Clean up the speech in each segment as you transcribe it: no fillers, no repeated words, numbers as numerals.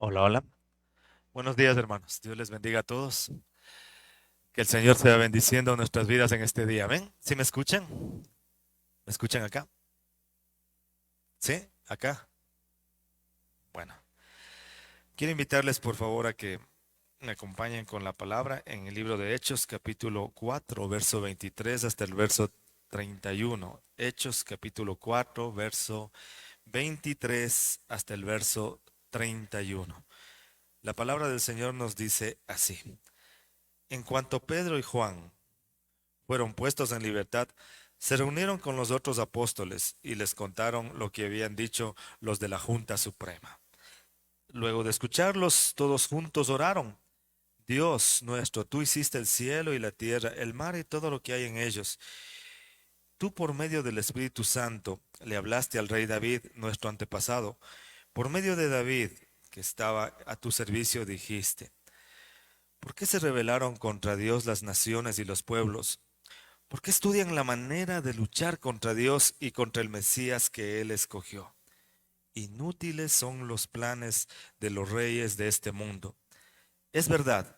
Hola, hola. Buenos días, hermanos. Dios les bendiga a todos. Que el Señor sea bendiciendo nuestras vidas en este día. ¿Ven? ¿Sí me escuchan? ¿Me escuchan acá? ¿Sí? ¿Acá? Bueno, quiero invitarles por favor a que me acompañen con la palabra en el libro de Hechos, capítulo 4, verso 23 hasta el verso 31. Hechos, capítulo 4, verso 23 hasta el verso 31. La palabra del Señor nos dice así. En cuanto Pedro y Juan fueron puestos en libertad, se reunieron con los otros apóstoles y les contaron lo que habían dicho los de la Junta Suprema. Luego de escucharlos, todos juntos oraron. Dios nuestro, tú hiciste el cielo y la tierra, el mar y todo lo que hay en ellos. Tú por medio del Espíritu Santo le hablaste al rey David, nuestro antepasado. Por medio de David, que estaba a tu servicio, dijiste, ¿por qué se rebelaron contra Dios las naciones y los pueblos? ¿Por qué estudian la manera de luchar contra Dios y contra el Mesías que Él escogió? Inútiles son los planes de los reyes de este mundo. Es verdad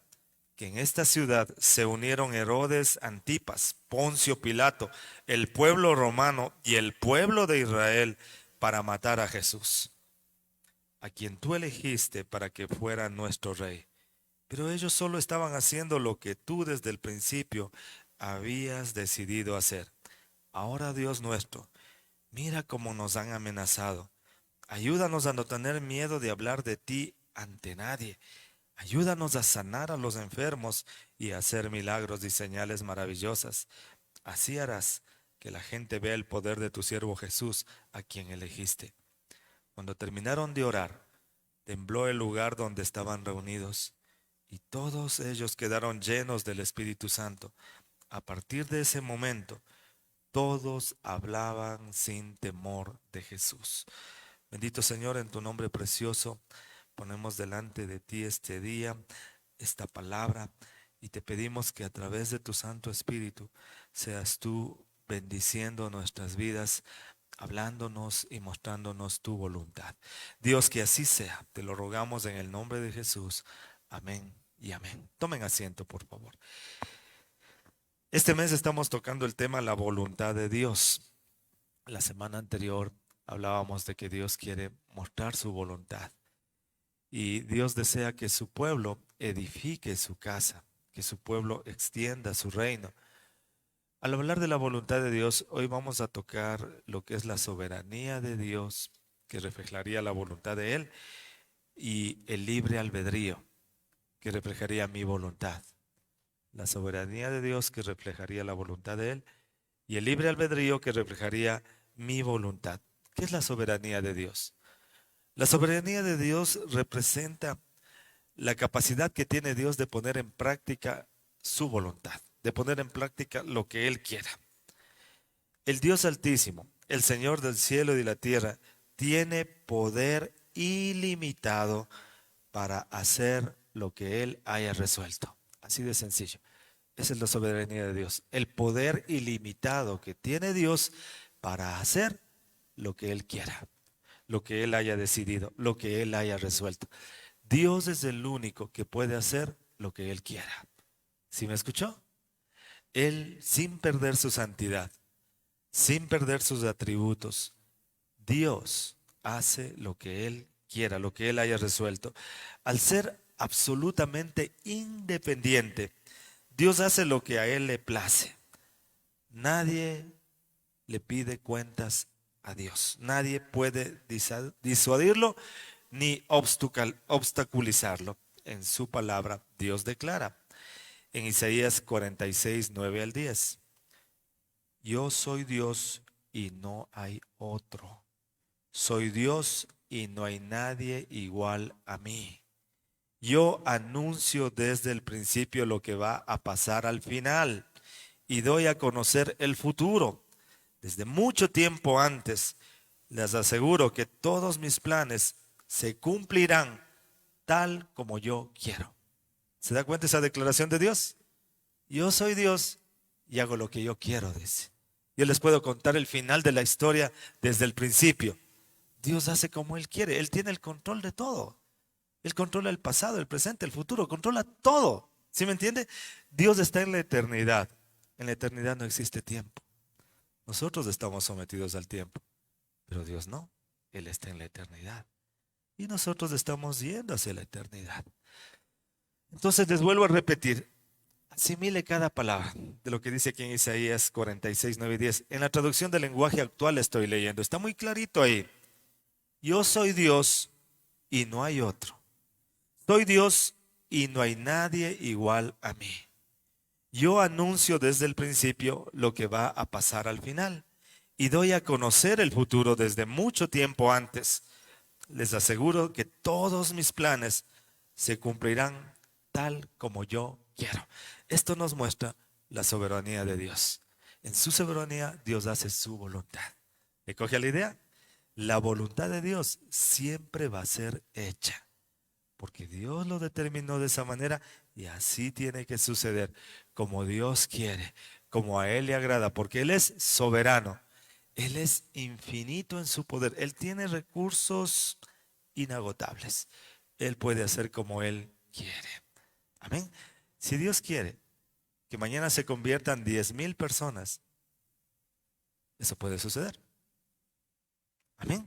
que en esta ciudad se unieron Herodes Antipas, Poncio Pilato, el pueblo romano y el pueblo de Israel para matar a Jesús, a quien tú elegiste para que fuera nuestro rey. Pero ellos solo estaban haciendo lo que tú desde el principio habías decidido hacer. Ahora, Dios nuestro, mira cómo nos han amenazado. Ayúdanos a no tener miedo de hablar de ti ante nadie. Ayúdanos a sanar a los enfermos y a hacer milagros y señales maravillosas. Así harás que la gente vea el poder de tu siervo Jesús, a quien elegiste. Cuando terminaron de orar, tembló el lugar donde estaban reunidos, y todos ellos quedaron llenos del Espíritu Santo. A partir de ese momento, todos hablaban sin temor de Jesús. Bendito Señor, en tu nombre precioso, ponemos delante de ti este día, esta palabra, y te pedimos que a través de tu Santo Espíritu seas tú bendiciendo nuestras vidas, hablándonos y mostrándonos tu voluntad. Dios, que así sea, te lo rogamos en el nombre de Jesús. Amén y amén. Tomen asiento, por favor. Este mes estamos tocando el tema la voluntad de Dios. La semana anterior hablábamos de que Dios quiere mostrar su voluntad y Dios desea que su pueblo edifique su casa, que su pueblo extienda su reino. Al hablar de la voluntad de Dios, hoy vamos a tocar lo que es la soberanía de Dios, que reflejaría la voluntad de Él, y el libre albedrío, que reflejaría mi voluntad. La soberanía de Dios, que reflejaría la voluntad de Él, y el libre albedrío, que reflejaría mi voluntad. ¿Qué es la soberanía de Dios? La soberanía de Dios representa la capacidad que tiene Dios de poner en práctica su voluntad, de poner en práctica lo que Él quiera. El Dios Altísimo, el Señor del cielo y de la tierra, tiene poder ilimitado para hacer lo que Él haya resuelto. Así de sencillo. Esa es la soberanía de Dios. El poder ilimitado que tiene Dios para hacer lo que Él quiera, lo que Él haya decidido, lo que Él haya resuelto. Dios es el único que puede hacer lo que Él quiera. ¿Sí me escuchó? Él, sin perder su santidad, sin perder sus atributos, Dios hace lo que Él quiera, lo que Él haya resuelto. Al ser absolutamente independiente, Dios hace lo que a Él le place. Nadie le pide cuentas a Dios. Nadie puede disuadirlo ni obstaculizarlo. En su palabra, Dios declara en Isaías 46, 9 al 10. Yo soy Dios y no hay otro. Soy Dios y no hay nadie igual a mí. Yo anuncio desde el principio lo que va a pasar al final y doy a conocer el futuro. Desde mucho tiempo antes, les aseguro que todos mis planes se cumplirán tal como yo quiero. ¿Se da cuenta esa declaración de Dios? Yo soy Dios y hago lo que yo quiero, dice. Yo les puedo contar el final de la historia desde el principio. Dios hace como Él quiere, Él tiene el control de todo. Él controla el pasado, el presente, el futuro, controla todo. ¿Sí me entiende? Dios está en la eternidad. En la eternidad no existe tiempo. Nosotros estamos sometidos al tiempo, pero Dios no. Él está en la eternidad. Y nosotros estamos yendo hacia la eternidad. Entonces les vuelvo a repetir, asimile cada palabra de lo que dice aquí en Isaías 46, 9 y 10. En la traducción del lenguaje actual estoy leyendo. Está muy clarito ahí. Yo soy Dios y no hay otro. Soy Dios y no hay nadie igual a mí. Yo anuncio desde el principio lo que va a pasar al final y doy a conocer el futuro desde mucho tiempo antes. Les aseguro que todos mis planes se cumplirán tal como yo quiero. Esto nos muestra la soberanía de Dios. En su soberanía Dios hace su voluntad. ¿Le coge la idea? La voluntad de Dios siempre va a ser hecha, porque Dios lo determinó de esa manera y así tiene que suceder, como Dios quiere, como a Él le agrada, porque Él es soberano. Él es infinito en su poder. Él tiene recursos inagotables. Él puede hacer como Él quiere. Amén. Si Dios quiere que mañana se conviertan 10,000 personas, eso puede suceder. Amén.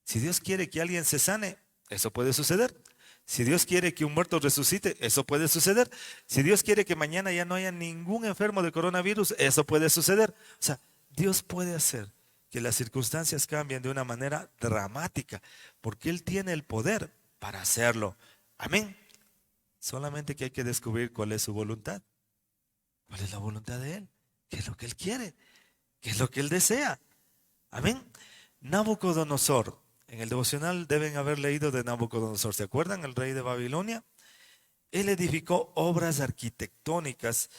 Si Dios quiere que alguien se sane, eso puede suceder. Si Dios quiere que un muerto resucite, eso puede suceder. Si Dios quiere que mañana ya no haya ningún enfermo de coronavirus, eso puede suceder. O sea, Dios puede hacer que las circunstancias cambien de una manera dramática, porque Él tiene el poder para hacerlo. Amén. Solamente que hay que descubrir cuál es su voluntad. ¿Cuál es la voluntad de Él? ¿Qué es lo que Él quiere? ¿Qué es lo que Él desea? Amén. Nabucodonosor. En el devocional deben haber leído de Nabucodonosor. ¿Se acuerdan? El rey de Babilonia. Él edificó obras arquitectónicas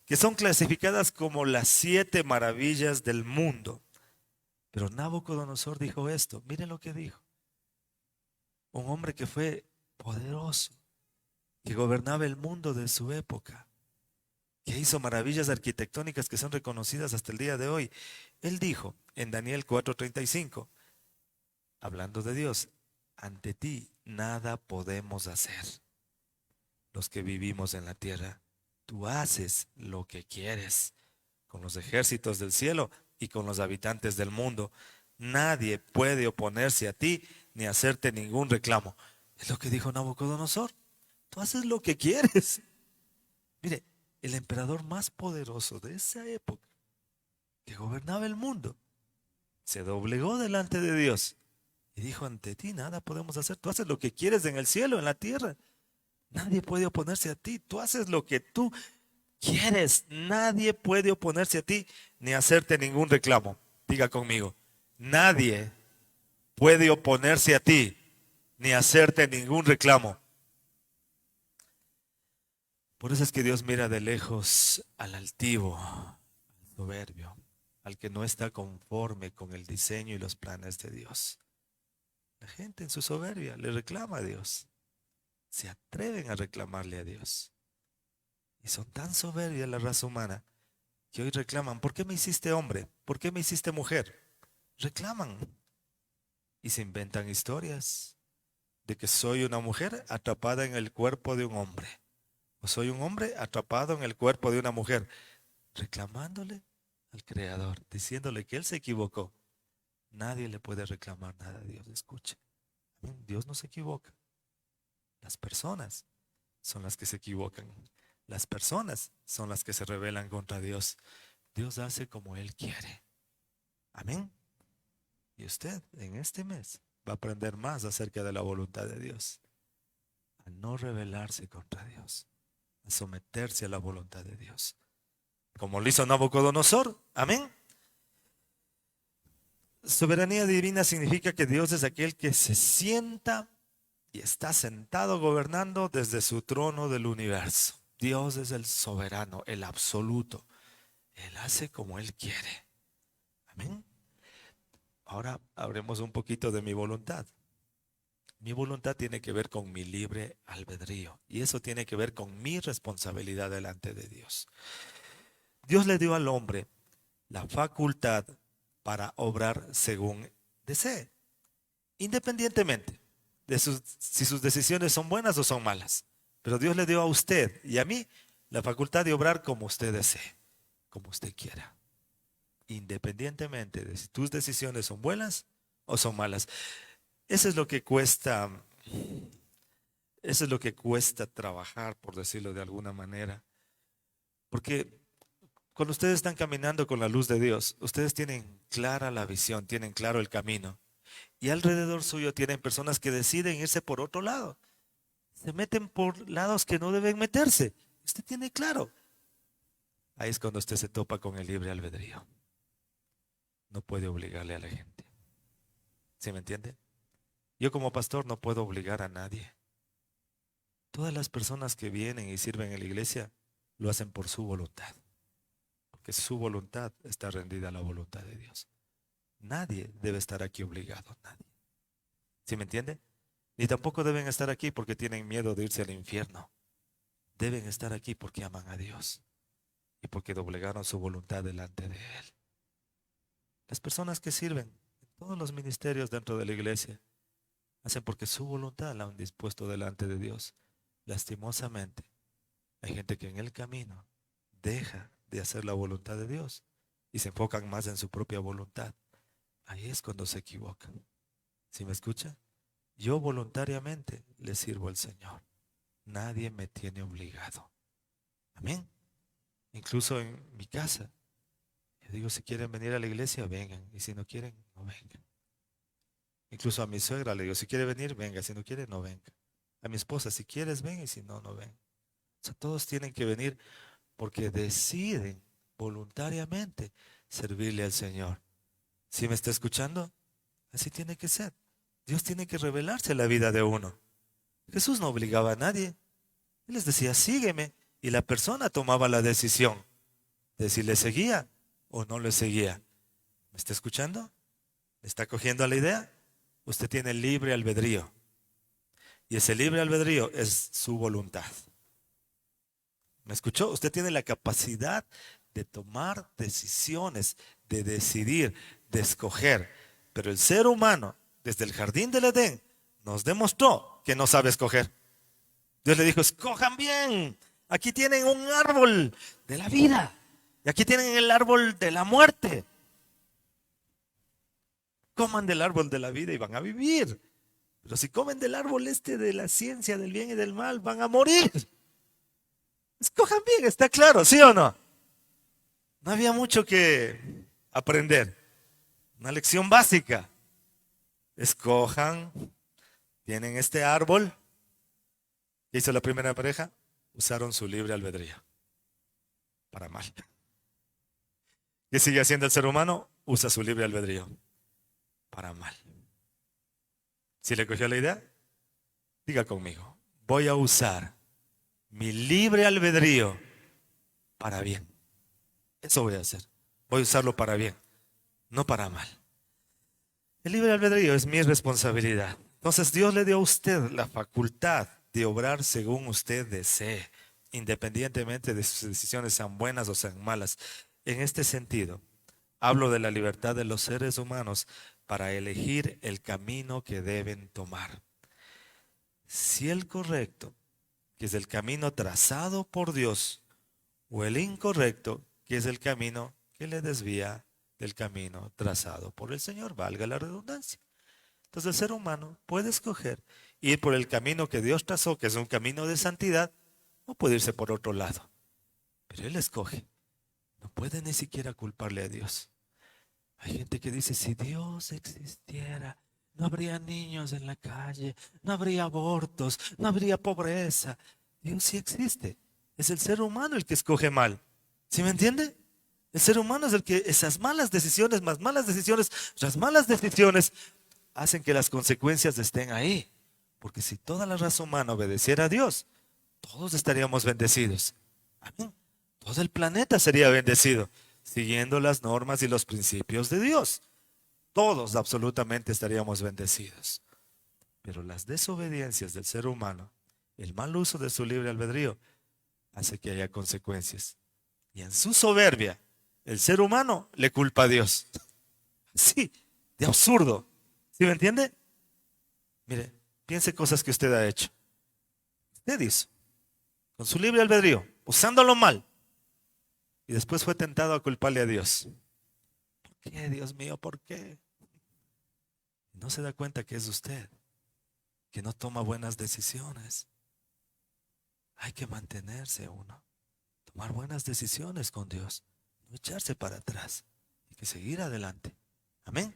que son clasificadas como las 7 maravillas del mundo. Pero Nabucodonosor dijo esto. Miren lo que dijo. Un hombre que fue poderoso, que gobernaba el mundo de su época, que hizo maravillas arquitectónicas que son reconocidas hasta el día de hoy. Él dijo en Daniel 4:35, hablando de Dios, ante ti nada podemos hacer. Los que vivimos en la tierra, tú haces lo que quieres con los ejércitos del cielo y con los habitantes del mundo. Nadie puede oponerse a ti ni hacerte ningún reclamo. Es lo que dijo Nabucodonosor. Tú haces lo que quieres. Mire, el emperador más poderoso de esa época, que gobernaba el mundo, se doblegó delante de Dios y dijo, ante ti nada podemos hacer. Tú haces lo que quieres en el cielo, en la tierra. Nadie puede oponerse a ti. Tú haces lo que tú quieres. Nadie puede oponerse a ti ni hacerte ningún reclamo. Diga conmigo, nadie puede oponerse a ti ni hacerte ningún reclamo. Por eso es que Dios mira de lejos al altivo, al soberbio, al que no está conforme con el diseño y los planes de Dios. La gente en su soberbia le reclama a Dios. Se atreven a reclamarle a Dios. Y son tan soberbias la raza humana que hoy reclaman, ¿por qué me hiciste hombre? ¿Por qué me hiciste mujer? Reclaman y se inventan historias de que soy una mujer atrapada en el cuerpo de un hombre. O soy un hombre atrapado en el cuerpo de una mujer, reclamándole al Creador, diciéndole que Él se equivocó. Nadie le puede reclamar nada a Dios. Escuche, Dios no se equivoca. Las personas son las que se equivocan. Las personas son las que se rebelan contra Dios. Dios hace como Él quiere. Amén. Y usted en este mes va a aprender más acerca de la voluntad de Dios. A no rebelarse contra Dios. A someterse a la voluntad de Dios. Como lo hizo Nabucodonosor. Amén. Soberanía divina significa que Dios es aquel que se sienta y está sentado gobernando desde su trono del universo. Dios es el soberano, el absoluto. Él hace como Él quiere. Amén. Ahora hablemos un poquito de mi voluntad. Mi voluntad tiene que ver con mi libre albedrío y eso tiene que ver con mi responsabilidad delante de Dios. Dios le dio al hombre la facultad para obrar según desee, independientemente. si sus decisiones son buenas o son malas. Pero Dios le dio a usted y a mí la facultad de obrar como usted desee, como usted quiera, independientemente de si tus decisiones son buenas o son malas. Eso es lo que cuesta, eso es lo que cuesta trabajar, por decirlo de alguna manera. Porque cuando ustedes están caminando con la luz de Dios, ustedes tienen clara la visión, tienen claro el camino. Y alrededor suyo tienen personas que deciden irse por otro lado. Se meten por lados que no deben meterse. Usted tiene claro. Ahí es cuando usted se topa con el libre albedrío. No puede obligarle a la gente. ¿Sí me entiende? Yo como pastor no puedo obligar a nadie. Todas las personas que vienen y sirven en la iglesia lo hacen por su voluntad. Porque su voluntad está rendida a la voluntad de Dios. Nadie debe estar aquí obligado, nadie. ¿Sí me entiende? Ni tampoco deben estar aquí porque tienen miedo de irse al infierno. Deben estar aquí porque aman a Dios y porque doblegaron su voluntad delante de Él. Las personas que sirven en todos los ministerios dentro de la iglesia hacen porque su voluntad la han dispuesto delante de Dios. Lastimosamente, hay gente que en el camino deja de hacer la voluntad de Dios y se enfocan más en su propia voluntad. Ahí es cuando se equivocan. ¿Sí me escucha? Yo voluntariamente le sirvo al Señor. Nadie me tiene obligado. Amén. Incluso en mi casa. Yo digo, si quieren venir a la iglesia, vengan. Y si no quieren, no vengan. Incluso a mi suegra le digo, si quiere venir, venga. Si no quiere, no venga. A mi esposa, si quieres, ven. Y si no, no ven. O sea, todos tienen que venir porque deciden voluntariamente servirle al Señor. ¿Sí me está escuchando? Así tiene que ser. Dios tiene que revelarse en la vida de uno. Jesús no obligaba a nadie. Él les decía, sígueme. Y la persona tomaba la decisión de si le seguía o no le seguía. ¿Me está escuchando? ¿Me está cogiendo a la idea? Usted tiene libre albedrío. Y ese libre albedrío es su voluntad. ¿Me escuchó? Usted tiene la capacidad de tomar decisiones, de decidir, de escoger. Pero el ser humano, desde el jardín del Edén, nos demostró que no sabe escoger. Dios le dijo, escojan bien. Aquí tienen un árbol de la vida. Y aquí tienen el árbol de la muerte. Coman del árbol de la vida y van a vivir. Pero si comen del árbol este de la ciencia del bien y del mal, van a morir. Escojan bien, está claro, ¿sí o no? No había mucho que aprender. Una lección básica. Escojan, tienen este árbol. ¿Qué hizo la primera pareja? Usaron su libre albedrío. Para mal. ¿Qué sigue haciendo el ser humano? Usa su libre albedrío. Para mal. ¿Sí le cogió la idea? Diga conmigo. Voy a usar mi libre albedrío para bien. Eso voy a hacer. Voy a usarlo para bien, no para mal. El libre albedrío es mi responsabilidad. Entonces Dios le dio a usted la facultad de obrar según usted desee, independientemente de sus decisiones sean buenas o sean malas. En este sentido, hablo de la libertad de los seres humanos para elegir el camino que deben tomar. Si el correcto, que es el camino trazado por Dios, o el incorrecto, que es el camino que le desvía del camino trazado por el Señor, valga la redundancia. Entonces el ser humano puede escoger ir por el camino que Dios trazó, que es un camino de santidad, o puede irse por otro lado. Pero él escoge. No puede ni siquiera culparle a Dios. Hay gente que dice, si Dios existiera, no habría niños en la calle, no habría abortos, no habría pobreza. Dios sí existe. Es el ser humano el que escoge mal. ¿Sí me entiende? El ser humano es el que esas malas decisiones, más malas decisiones, las malas decisiones hacen que las consecuencias estén ahí. Porque si toda la raza humana obedeciera a Dios, todos estaríamos bendecidos. Amén. Todo el planeta sería bendecido, siguiendo las normas y los principios de Dios. Todos absolutamente estaríamos bendecidos. Pero las desobediencias del ser humano, el mal uso de su libre albedrío, hace que haya consecuencias. Y en su soberbia, el ser humano le culpa a Dios. Sí, de absurdo. ¿Sí me entiende? Mire, Piense cosas que usted ha hecho. Usted hizo, con su libre albedrío, usándolo mal. Y después fue tentado a culparle a Dios. ¿Por qué, Dios mío? ¿Por qué? No se da cuenta que es usted, que no toma buenas decisiones. Hay que mantenerse uno, tomar buenas decisiones con Dios, no echarse para atrás. Hay que seguir adelante. Amén.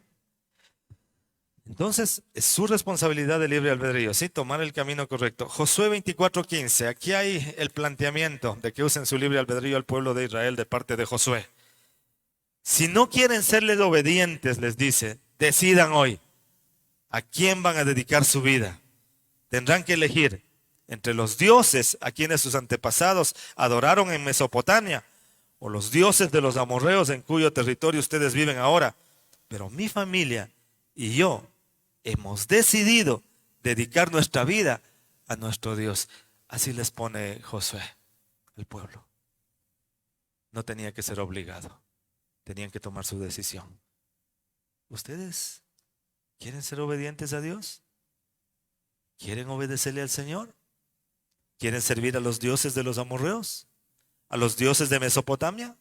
Entonces, es su responsabilidad de libre albedrío, ¿sí? Tomar el camino correcto. Josué 24:15. Aquí hay el planteamiento de que usen su libre albedrío al pueblo de Israel de parte de Josué. Si no quieren serles obedientes, les dice, decidan hoy a quién van a dedicar su vida. Tendrán que elegir entre los dioses a quienes sus antepasados adoraron en Mesopotamia o los dioses de los amorreos en cuyo territorio ustedes viven ahora. Pero mi familia y yo hemos decidido dedicar nuestra vida a nuestro Dios. Así les pone Josué al pueblo. No tenía que ser obligado. Tenían que tomar su decisión. ¿Ustedes quieren ser obedientes a Dios? ¿Quieren obedecerle al Señor? ¿Quieren servir a los dioses de los amorreos? ¿A los dioses de Mesopotamia?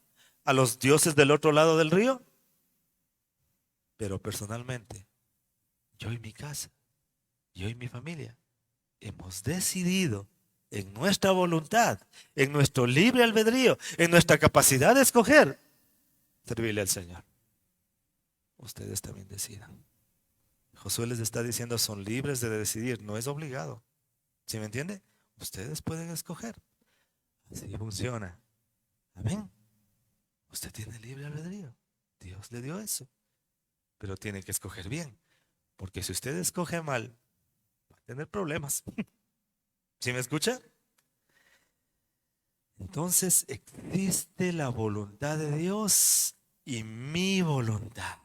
¿A los dioses del otro lado del río? Pero personalmente, yo y mi casa, yo y mi familia, hemos decidido en nuestra voluntad, en nuestro libre albedrío, en nuestra capacidad de escoger, servirle al Señor. Ustedes también decidan. Josué les está diciendo, son libres de decidir, no es obligado. ¿Sí me entiende? Ustedes pueden escoger. Así funciona. Amén. Usted tiene libre albedrío. Dios le dio eso. Pero tiene que escoger bien. Porque si usted escoge mal, va a tener problemas. ¿Sí me escucha? Entonces existe la voluntad de Dios y mi voluntad.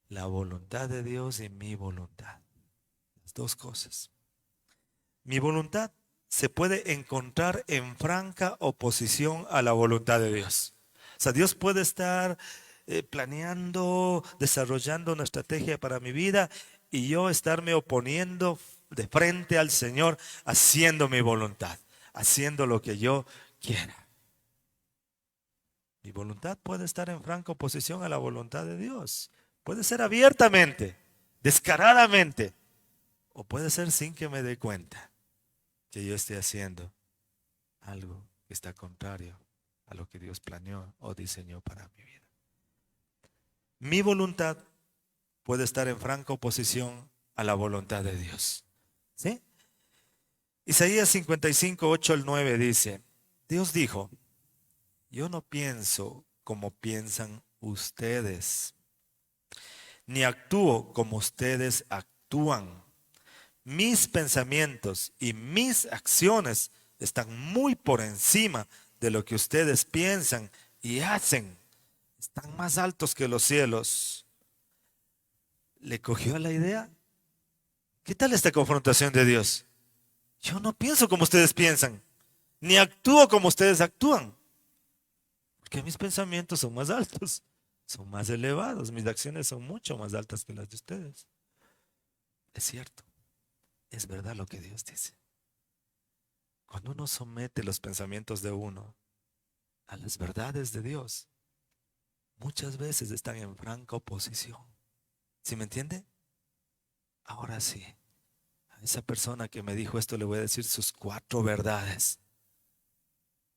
La voluntad de Dios y mi voluntad. Las dos cosas. Mi voluntad se puede encontrar en franca oposición a la voluntad de Dios. O sea, Dios puede estar planeando, desarrollando una estrategia para mi vida y yo estarme oponiendo de frente al Señor, haciendo mi voluntad, haciendo lo que yo quiera. Mi voluntad puede estar en franca oposición a la voluntad de Dios. Puede ser abiertamente, descaradamente, o puede ser sin que me dé cuenta que yo esté haciendo algo que está contrario a lo que Dios planeó o diseñó para mi vida. Mi voluntad puede estar en franca oposición a la voluntad de Dios. ¿Sí? Isaías 55:8-9 dice, Dios dijo, yo no pienso como piensan ustedes, ni actúo como ustedes actúan. Mis pensamientos y mis acciones están muy por encima de lo que ustedes piensan y hacen. Están más altos que los cielos. ¿Le cogió la idea? ¿Qué tal esta confrontación de Dios? Yo no pienso como ustedes piensan, ni actúo como ustedes actúan. Porque mis pensamientos son más altos, son más elevados, mis acciones son mucho más altas que las de ustedes. Es cierto, es verdad lo que Dios dice. Cuando uno somete los pensamientos de uno a las verdades de Dios, muchas veces están en franca oposición. ¿Sí me entiende? Ahora sí, a esa persona que me dijo esto le voy a decir sus 4 verdades.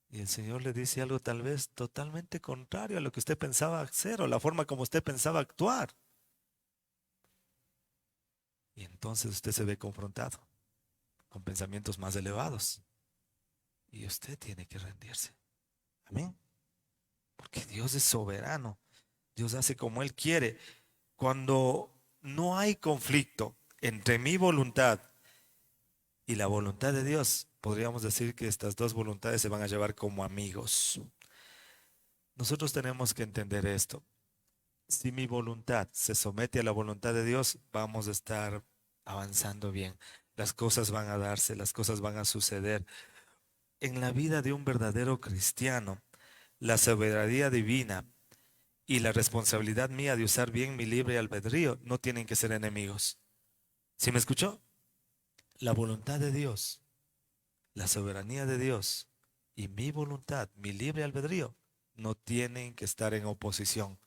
Y el Señor le dice algo tal vez totalmente contrario a lo que usted pensaba hacer o la forma como usted pensaba actuar. Y entonces usted se ve confrontado con pensamientos más elevados. Y usted tiene que rendirse. Amén. Porque Dios es soberano. Dios hace como Él quiere. Cuando no hay conflicto entre mi voluntad y la voluntad de Dios, podríamos decir que estas dos voluntades se van a llevar como amigos. Nosotros tenemos que entender esto. Si mi voluntad se somete a la voluntad de Dios, vamos a estar avanzando bien. Las cosas van a darse, las cosas van a suceder. En la vida de un verdadero cristiano, la soberanía divina y la responsabilidad mía de usar bien mi libre albedrío no tienen que ser enemigos. ¿Sí me escuchó? La voluntad de Dios, la soberanía de Dios y mi voluntad, mi libre albedrío, no tienen que estar en oposición,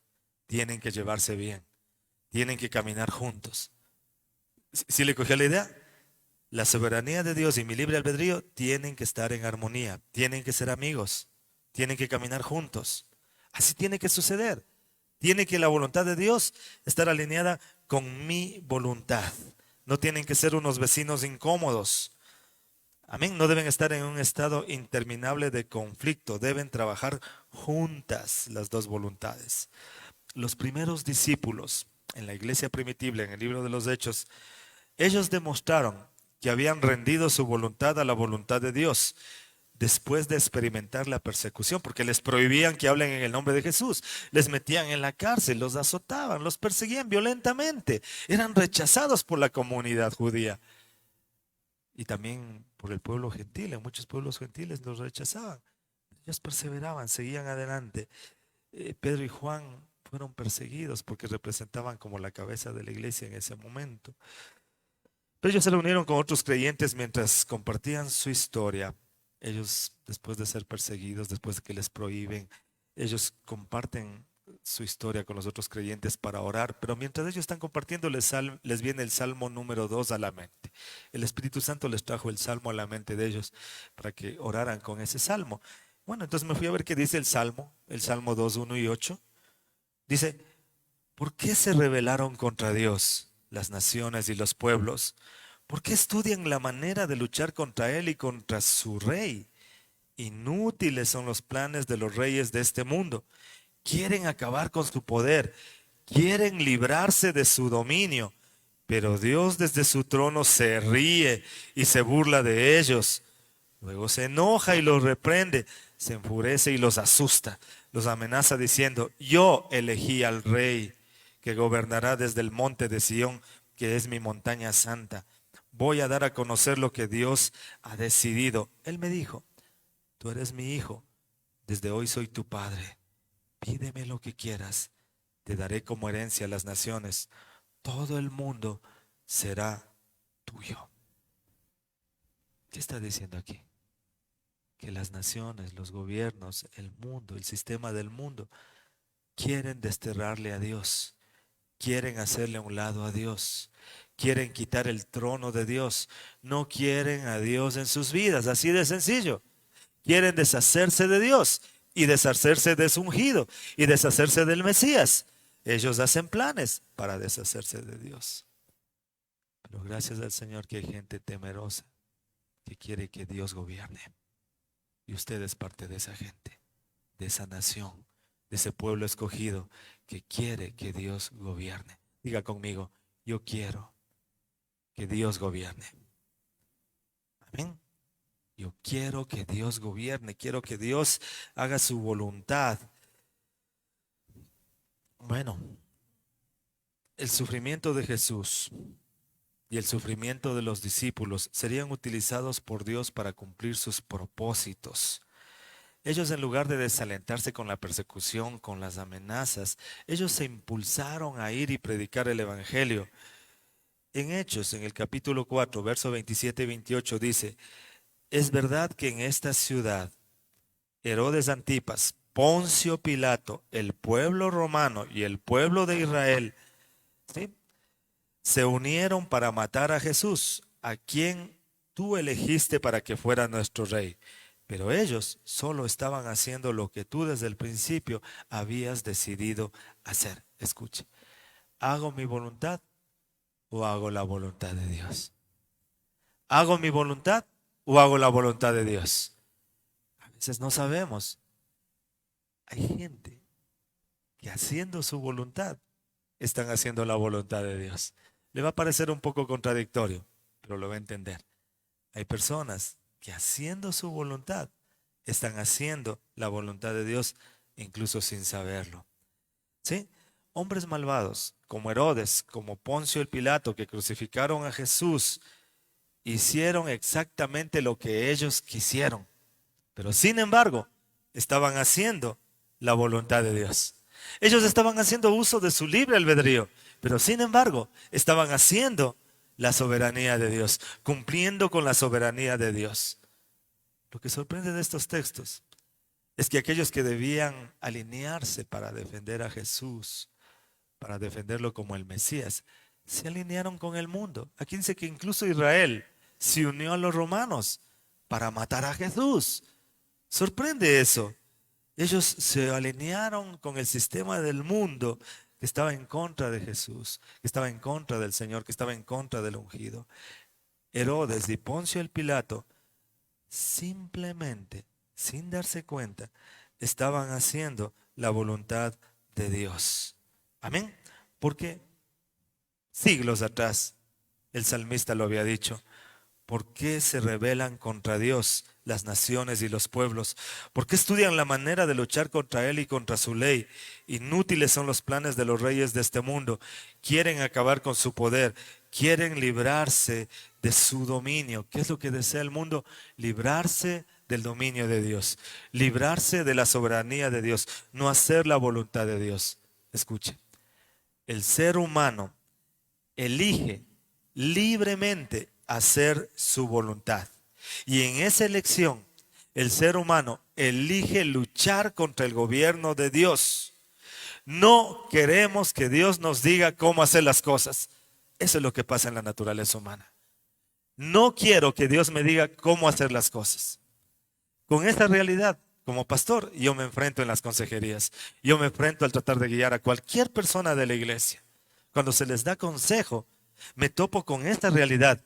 tienen que llevarse bien, tienen que caminar juntos. ¿Sí le cogió la idea? La soberanía de Dios y mi libre albedrío tienen que estar en armonía, tienen que ser amigos, tienen que caminar juntos. Así tiene que suceder. Tiene que la voluntad de Dios estar alineada con mi voluntad. No tienen que ser unos vecinos incómodos. Amén. No deben estar en un estado interminable de conflicto. Deben trabajar juntas las dos voluntades. Los primeros discípulos en la iglesia primitiva, en el libro de los Hechos, ellos demostraron que habían rendido su voluntad a la voluntad de Dios después de experimentar la persecución, porque les prohibían que hablen en el nombre de Jesús, les metían en la cárcel, los azotaban, los perseguían violentamente, eran rechazados por la comunidad judía y también por el pueblo gentil. En muchos pueblos gentiles los rechazaban. Ellos perseveraban, seguían adelante. Pedro y Juan fueron perseguidos porque representaban como la cabeza de la iglesia en ese momento. Pero ellos se reunieron con otros creyentes mientras compartían su historia. Ellos, después de ser perseguidos, después de que les prohíben, ellos comparten su historia con los otros creyentes para orar. Pero mientras ellos están compartiendo, les viene el Salmo número 2 a la mente. El Espíritu Santo les trajo el Salmo a la mente de ellos para que oraran con ese Salmo. Bueno, entonces me fui a ver qué dice el Salmo 2, 1 y 8. Dice, ¿por qué se rebelaron contra Dios las naciones y los pueblos? ¿Por qué estudian la manera de luchar contra Él y contra su rey? Inútiles son los planes de los reyes de este mundo. Quieren acabar con su poder, quieren librarse de su dominio, pero Dios desde su trono se ríe y se burla de ellos. Luego se enoja y los reprende, se enfurece y los asusta, los amenaza diciendo, yo elegí al rey que gobernará desde el monte de Sión, que es mi montaña santa. Voy a dar a conocer lo que Dios ha decidido. Él me dijo, tú eres mi hijo, desde hoy soy tu padre. Pídeme lo que quieras, te daré como herencia a las naciones. Todo el mundo será tuyo. ¿Qué está diciendo aquí? Que las naciones, los gobiernos, el mundo, el sistema del mundo, quieren desterrarle a Dios, quieren hacerle a un lado a Dios, quieren quitar el trono de Dios, no quieren a Dios en sus vidas, así de sencillo. Quieren deshacerse de Dios y deshacerse de su ungido y deshacerse del Mesías. Ellos hacen planes para deshacerse de Dios. Pero gracias al Señor que hay gente temerosa que quiere que Dios gobierne. Y usted es parte de esa gente, de esa nación, de ese pueblo escogido que quiere que Dios gobierne. Diga conmigo, yo quiero que Dios gobierne. Amén. Yo quiero que Dios gobierne, quiero que Dios haga su voluntad. Bueno, el sufrimiento de Jesús y el sufrimiento de los discípulos serían utilizados por Dios para cumplir sus propósitos. Ellos, en lugar de desalentarse con la persecución, con las amenazas, ellos se impulsaron a ir y predicar el Evangelio. En Hechos, en el capítulo 4, verso 27 y 28 dice, es verdad que en esta ciudad, Herodes Antipas, Poncio Pilato, el pueblo romano y el pueblo de Israel, ¿sí?, se unieron para matar a Jesús, a quien tú elegiste para que fuera nuestro rey. Pero ellos solo estaban haciendo lo que tú desde el principio habías decidido hacer. Escuche, ¿hago mi voluntad o hago la voluntad de Dios? ¿Hago mi voluntad o hago la voluntad de Dios? A veces no sabemos. Hay gente que haciendo su voluntad están haciendo la voluntad de Dios. Le va a parecer un poco contradictorio, pero lo va a entender. Hay personas que haciendo su voluntad están haciendo la voluntad de Dios incluso sin saberlo. ¿Sí? Hombres malvados como Herodes, como Poncio el Pilato, que crucificaron a Jesús, hicieron exactamente lo que ellos quisieron, pero sin embargo estaban haciendo la voluntad de Dios. Ellos estaban haciendo uso de su libre albedrío, pero sin embargo estaban haciendo la soberanía de Dios, cumpliendo con la soberanía de Dios. Lo que sorprende de estos textos es que aquellos que debían alinearse para defender a Jesús, para defenderlo como el Mesías, se alinearon con el mundo. Aquí dice que incluso Israel se unió a los romanos para matar a Jesús. Sorprende eso. Ellos se alinearon con el sistema del mundo que estaba en contra de Jesús, que estaba en contra del Señor, que estaba en contra del ungido. Herodes y Poncio el Pilato, simplemente, sin darse cuenta, estaban haciendo la voluntad de Dios. Amén. Porque siglos atrás el salmista lo había dicho. ¿Por qué se rebelan contra Dios las naciones y los pueblos? ¿Por qué estudian la manera de luchar contra Él y contra su ley? Inútiles son los planes de los reyes de este mundo. Quieren acabar con su poder, quieren librarse de su dominio. ¿Qué es lo que desea el mundo? Librarse del dominio de Dios, librarse de la soberanía de Dios, no hacer la voluntad de Dios. Escuche, el ser humano elige libremente hacer su voluntad. Y en esa elección, el ser humano elige luchar contra el gobierno de Dios. No queremos que Dios nos diga cómo hacer las cosas. Eso es lo que pasa en la naturaleza humana. No quiero que Dios me diga cómo hacer las cosas. Con esta realidad, como pastor, yo me enfrento en las consejerías. Yo me enfrento al tratar de guiar a cualquier persona de la iglesia. Cuando se les da consejo, me topo con esta realidad.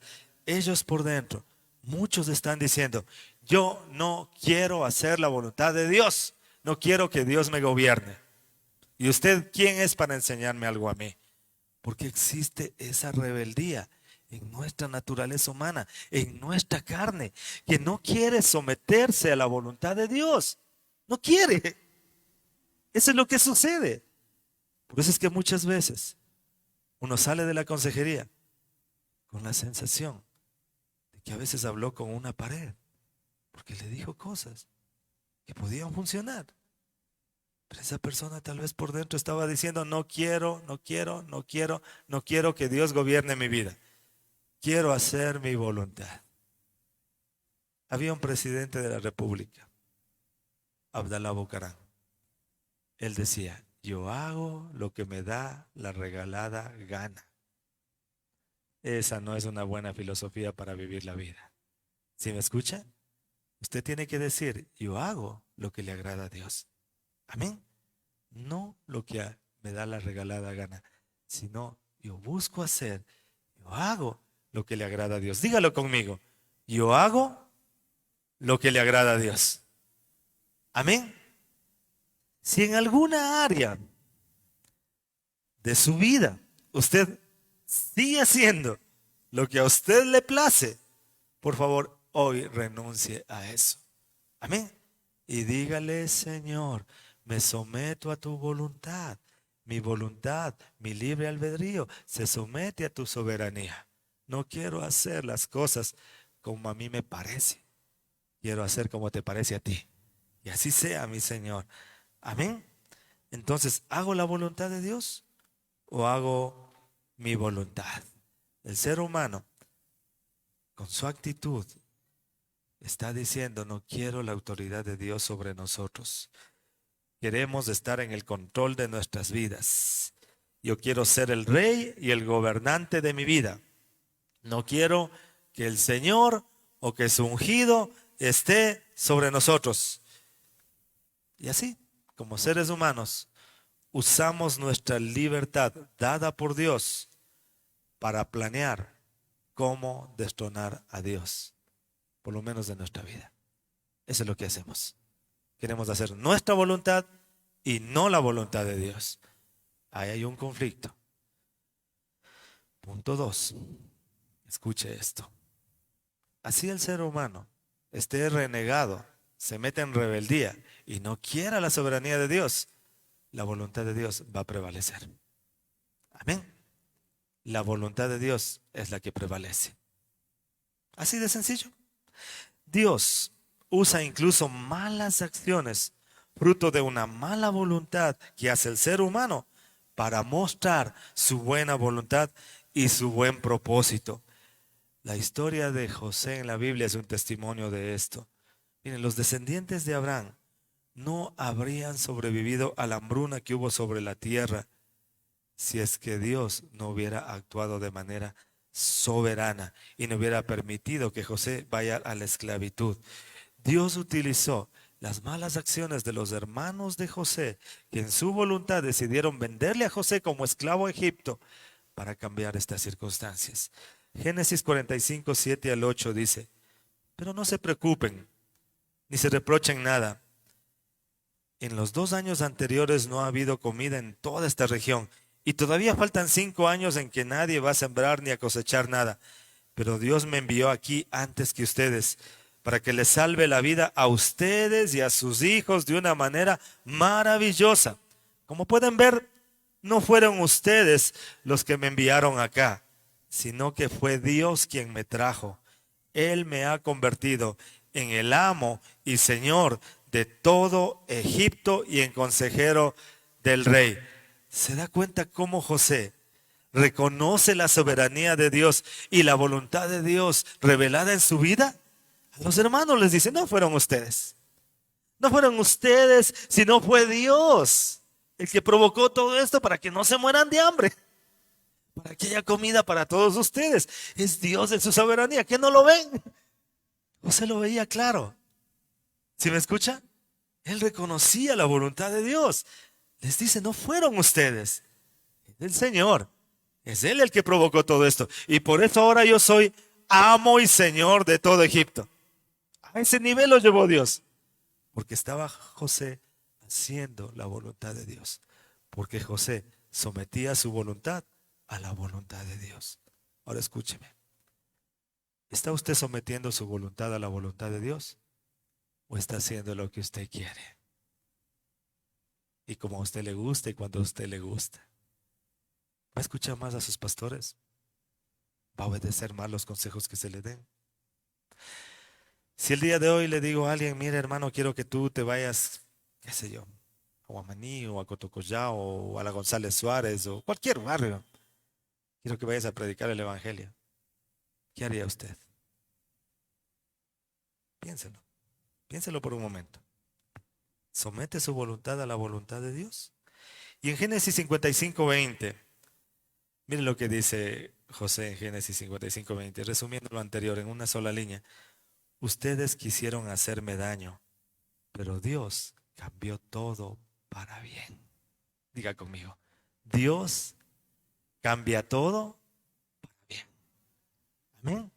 Ellos por dentro, muchos están diciendo, yo no quiero hacer la voluntad de Dios. No quiero que Dios me gobierne. ¿Y usted quién es para enseñarme algo a mí? Porque existe esa rebeldía en nuestra naturaleza humana, en nuestra carne, que no quiere someterse a la voluntad de Dios. No quiere. Eso es lo que sucede. Por eso es que muchas veces uno sale de la consejería con la sensación de que a veces habló con una pared, porque le dijo cosas que podían funcionar. Pero esa persona tal vez por dentro estaba diciendo, no quiero que Dios gobierne mi vida. Quiero hacer mi voluntad. Había un presidente de la República, Abdalá Bucaram. Él decía, yo hago lo que me da la regalada gana. Esa no es una buena filosofía para vivir la vida. ¿Sí me escucha? Usted tiene que decir, yo hago lo que le agrada a Dios. Amén. No lo que me da la regalada gana, sino yo busco hacer, yo hago lo que le agrada a Dios. Dígalo conmigo. Yo hago lo que le agrada a Dios. Amén. Si en alguna área de su vida usted sigue haciendo lo que a usted le place, por favor, hoy renuncie a eso. Amén. Y dígale, Señor, me someto a tu voluntad. Mi voluntad, mi libre albedrío, se somete a tu soberanía. No quiero hacer las cosas como a mí me parece. Quiero hacer como te parece a ti. Y así sea, mi Señor. Amén. Entonces, ¿hago la voluntad de Dios o hago mi voluntad? El ser humano, con su actitud, está diciendo, no quiero la autoridad de Dios sobre nosotros. Queremos estar en el control de nuestras vidas. Yo quiero ser el rey y el gobernante de mi vida. No quiero que el Señor o que su ungido esté sobre nosotros. Y así, como seres humanos, usamos nuestra libertad dada por Dios para planear cómo destronar a Dios, por lo menos de nuestra vida. Eso es lo que hacemos. Queremos hacer nuestra voluntad y no la voluntad de Dios. Ahí hay un conflicto. Punto 2. Escuche esto. Así el ser humano esté renegado, se mete en rebeldía y no quiera la soberanía de Dios, la voluntad de Dios va a prevalecer. Amén. La voluntad de Dios es la que prevalece. Así de sencillo. Dios usa incluso malas acciones, fruto de una mala voluntad que hace el ser humano, para mostrar su buena voluntad y su buen propósito. La historia de José en la Biblia es un testimonio de esto. Miren, los descendientes de Abraham no habrían sobrevivido a la hambruna que hubo sobre la tierra si es que Dios no hubiera actuado de manera soberana y no hubiera permitido que José vaya a la esclavitud. Dios utilizó las malas acciones de los hermanos de José, que en su voluntad decidieron venderle a José como esclavo a Egipto, para cambiar estas circunstancias. Génesis 45, 7 al 8 dice: pero no se preocupen, ni se reprochen nada. En los 2 años anteriores no ha habido comida en toda esta región, y todavía faltan 5 años en que nadie va a sembrar ni a cosechar nada. Pero Dios me envió aquí antes que ustedes, para que les salve la vida a ustedes y a sus hijos de una manera maravillosa. Como pueden ver, no fueron ustedes los que me enviaron acá, sino que fue Dios quien me trajo. Él me ha convertido en el amo y señor de todo Egipto y en consejero del rey. ¿Se da cuenta cómo José reconoce la soberanía de Dios y la voluntad de Dios revelada en su vida? A los hermanos les dice: no fueron ustedes. No fueron ustedes, sino fue Dios el que provocó todo esto para que no se mueran de hambre, para que haya comida para todos ustedes. Es Dios en su soberanía. ¿Qué no lo ven? José lo veía claro. ¿Sí me escucha? Él reconocía la voluntad de Dios. Les dice: no fueron ustedes, es el Señor. Es Él el que provocó todo esto. Y por eso ahora yo soy amo y señor de todo Egipto. A ese nivel lo llevó Dios. Porque estaba José haciendo la voluntad de Dios. Porque José sometía su voluntad a la voluntad de Dios. Ahora escúcheme. ¿Está usted sometiendo su voluntad a la voluntad de Dios? ¿O está haciendo lo que usted quiere? Y como a usted le gusta y cuando a usted le gusta. ¿Va a escuchar más a sus pastores? ¿Va a obedecer más los consejos que se le den? Si el día de hoy le digo a alguien: mire, hermano, quiero que tú te vayas, qué sé yo, a Guamaní o a Cotocollao o a la González Suárez o cualquier barrio, quiero que vayas a predicar el evangelio, ¿qué haría usted? Piénselo, piénselo por un momento. ¿Somete su voluntad a la voluntad de Dios? Y en Génesis 55:20, miren lo que dice José en Génesis 55:20, resumiendo lo anterior en una sola línea: ustedes quisieron hacerme daño, pero Dios cambió todo para bien. Diga conmigo: Dios cambia todo para bien. Amén.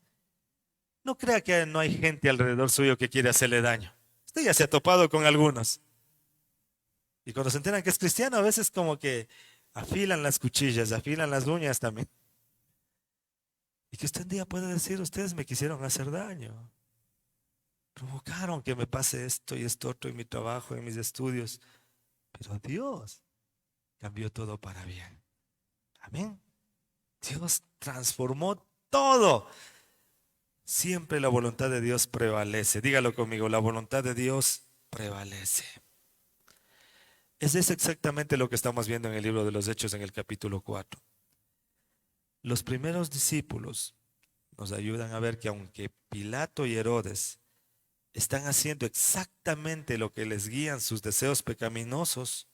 No crea que no hay gente alrededor suyo que quiere hacerle daño. Usted ya se ha topado con algunos. Y cuando se enteran que es cristiano, a veces como que afilan las cuchillas, afilan las uñas también. Y que usted un día puede decir: ustedes me quisieron hacer daño. Provocaron que me pase esto y esto otro en mi trabajo, en mis estudios. Pero Dios cambió todo para bien. Amén. Dios transformó todo. Siempre la voluntad de Dios prevalece. Dígalo conmigo: la voluntad de Dios prevalece. Es exactamente lo que estamos viendo en el libro de los Hechos en el capítulo 4. Los primeros discípulos nos ayudan a ver que aunque Pilato y Herodes están haciendo exactamente lo que les guían sus deseos pecaminosos,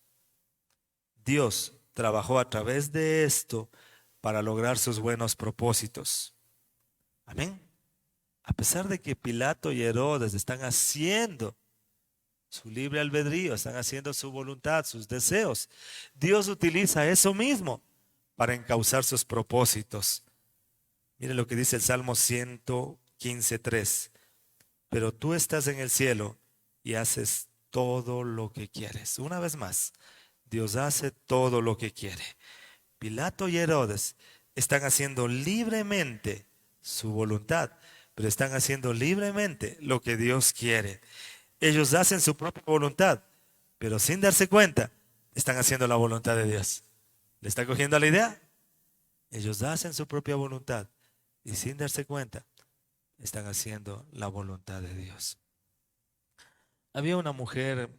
Dios trabajó a través de esto para lograr sus buenos propósitos. Amén. A pesar de que Pilato y Herodes están haciendo su libre albedrío, están haciendo su voluntad, sus deseos, Dios utiliza eso mismo para encauzar sus propósitos. Mire lo que dice el Salmo 115:3. Pero tú estás en el cielo y haces todo lo que quieres. Una vez más, Dios hace todo lo que quiere. Pilato y Herodes están haciendo libremente su voluntad, pero están haciendo libremente lo que Dios quiere. Ellos hacen su propia voluntad, pero sin darse cuenta, están haciendo la voluntad de Dios. ¿Le está cogiendo la idea? Ellos hacen su propia voluntad y sin darse cuenta, están haciendo la voluntad de Dios. Había una mujer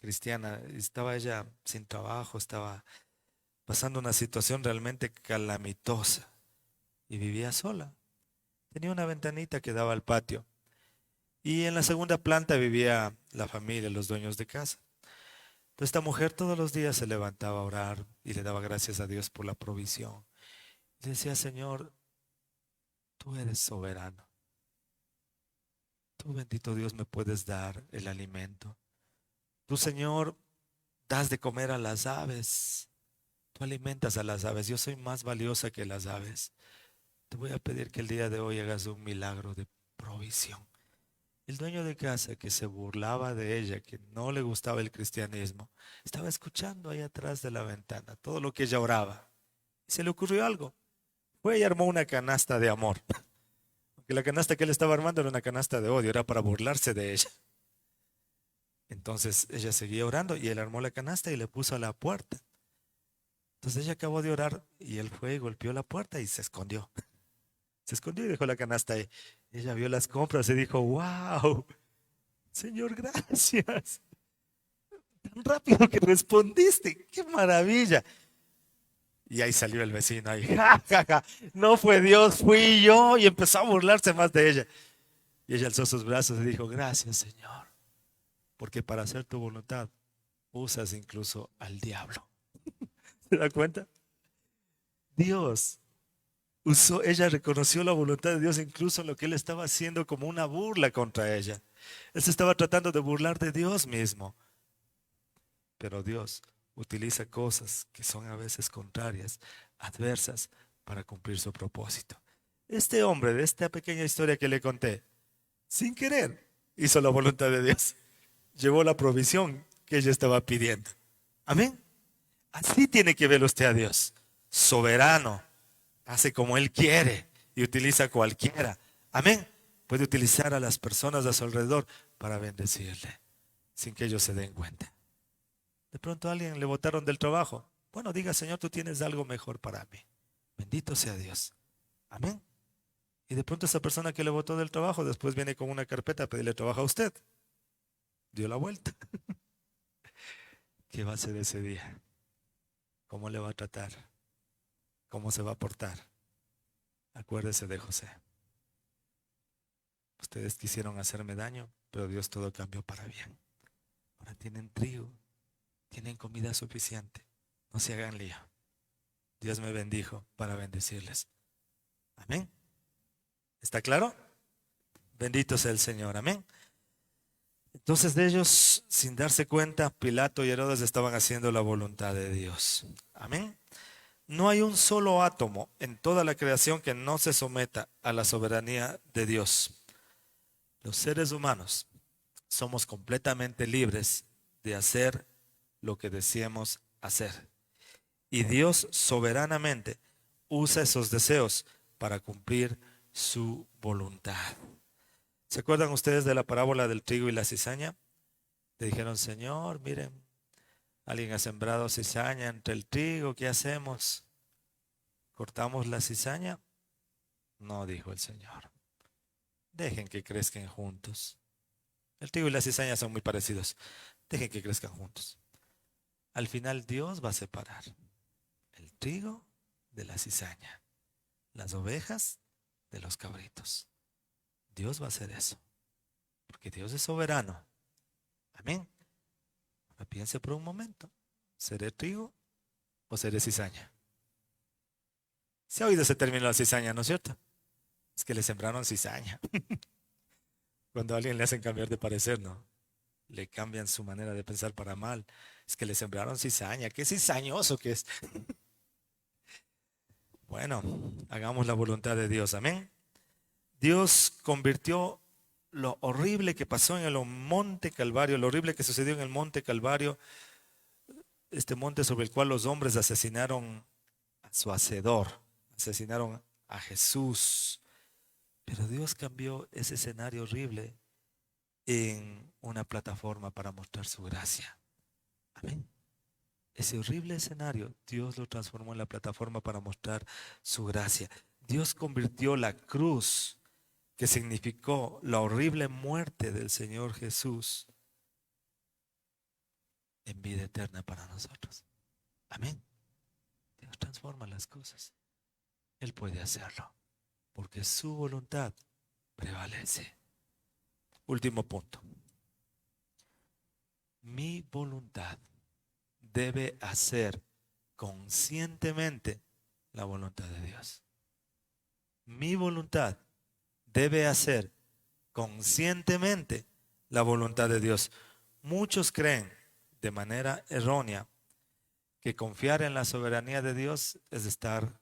cristiana, estaba ella sin trabajo, estaba pasando una situación realmente calamitosa. y vivía sola. Tenía una ventanita que daba al patio. Y en la segunda planta vivía la familia, los dueños de casa. Entonces esta mujer todos los días se levantaba a orar y le daba gracias a Dios por la provisión. Y decía, Señor, tú eres soberano. Tú, bendito Dios, me puedes dar el alimento. Tú, Señor, das de comer a las aves. Tú alimentas a las aves. Yo soy más valiosa que las aves. Te voy a pedir que el día de hoy hagas un milagro de provisión. El dueño de casa que se burlaba de ella, que no le gustaba el cristianismo, estaba escuchando ahí atrás de la ventana todo lo que ella oraba. Y se le ocurrió algo. Fue y armó una canasta de amor. Porque la canasta que él estaba armando era una canasta de odio, era para burlarse de ella. Entonces ella seguía orando y él armó la canasta y le puso a la puerta. Entonces ella acabó de orar y él fue y golpeó la puerta y se escondió. Se escondió y dejó la canasta ahí. Ella vio las compras y dijo, wow, Señor, gracias. Tan rápido que respondiste. ¡Qué maravilla! Y ahí salió el vecino ahí. Ja, ja, ja. No fue Dios, fui yo. Y empezó a burlarse más de ella. Y ella alzó sus brazos y dijo, gracias, Señor. Porque para hacer tu voluntad usas incluso al diablo. ¿Se da cuenta? Dios usó, ella reconoció la voluntad de Dios incluso en lo que él estaba haciendo como una burla contra ella. Él se estaba tratando de burlar de Dios mismo. Pero Dios utiliza cosas que son a veces contrarias, adversas, para cumplir su propósito. Este hombre de esta pequeña historia que le conté, sin querer, hizo la voluntad de Dios. Llevó la provisión que ella estaba pidiendo. Amén. Así tiene que ver usted a Dios. Soberano. Hace como Él quiere y utiliza a cualquiera. Amén. Puede utilizar a las personas a su alrededor para bendecirle, sin que ellos se den cuenta. De pronto a alguien le botaron del trabajo. Bueno, diga, Señor, tú tienes algo mejor para mí. Bendito sea Dios. Amén. Y de pronto esa persona que le botó del trabajo después viene con una carpeta a pedirle trabajo a usted. Dio la vuelta. ¿Qué va a hacer ese día? ¿Cómo le va a tratar? ¿Cómo se va a portar? Acuérdese de José. Ustedes quisieron hacerme daño, pero Dios todo cambió para bien. Ahora tienen trigo, tienen comida suficiente. No se hagan lío. Dios me bendijo para bendecirles. Amén. ¿Está claro? Bendito sea el Señor. Amén. Entonces de ellos, sin darse cuenta, Pilato y Herodes estaban haciendo la voluntad de Dios. Amén. No hay un solo átomo en toda la creación que no se someta a la soberanía de Dios. Los seres humanos somos completamente libres de hacer lo que deseemos hacer. Y Dios soberanamente usa esos deseos para cumplir su voluntad. ¿Se acuerdan ustedes de la parábola del trigo y la cizaña? Le dijeron, Señor, miren, alguien ha sembrado cizaña entre el trigo, ¿qué hacemos? ¿Cortamos la cizaña? No, dijo el Señor. Dejen que crezcan juntos. El trigo y la cizaña son muy parecidos. Dejen que crezcan juntos. Al final Dios va a separar el trigo de la cizaña, las ovejas de los cabritos. Dios va a hacer eso, porque Dios es soberano. Amén. Ahora piense por un momento, ¿seré trigo o seré cizaña? Se ha oído ese término la cizaña, ¿no es cierto? Es que le sembraron cizaña. Cuando a alguien le hacen cambiar de parecer, ¿no? Le cambian su manera de pensar para mal. Es que le sembraron cizaña. Qué cizañoso que es. Bueno, hagamos la voluntad de Dios. Amén. Dios convirtió lo horrible que pasó en el monte Calvario, lo horrible que sucedió en el monte Calvario, este monte sobre el cual los hombres asesinaron a su hacedor, asesinaron a Jesús. Pero Dios cambió ese escenario horrible en una plataforma para mostrar su gracia. Amén. Ese horrible escenario, Dios lo transformó en la plataforma para mostrar su gracia. Dios convirtió la cruz, que significó la horrible muerte del Señor Jesús, en vida eterna para nosotros. Amén. Dios transforma las cosas. Él puede hacerlo, porque su voluntad prevalece. Último punto. Mi voluntad debe hacer conscientemente la voluntad de Dios. Mi voluntad debe hacer conscientemente la voluntad de Dios. Muchos creen de manera errónea que confiar en la soberanía de Dios es estar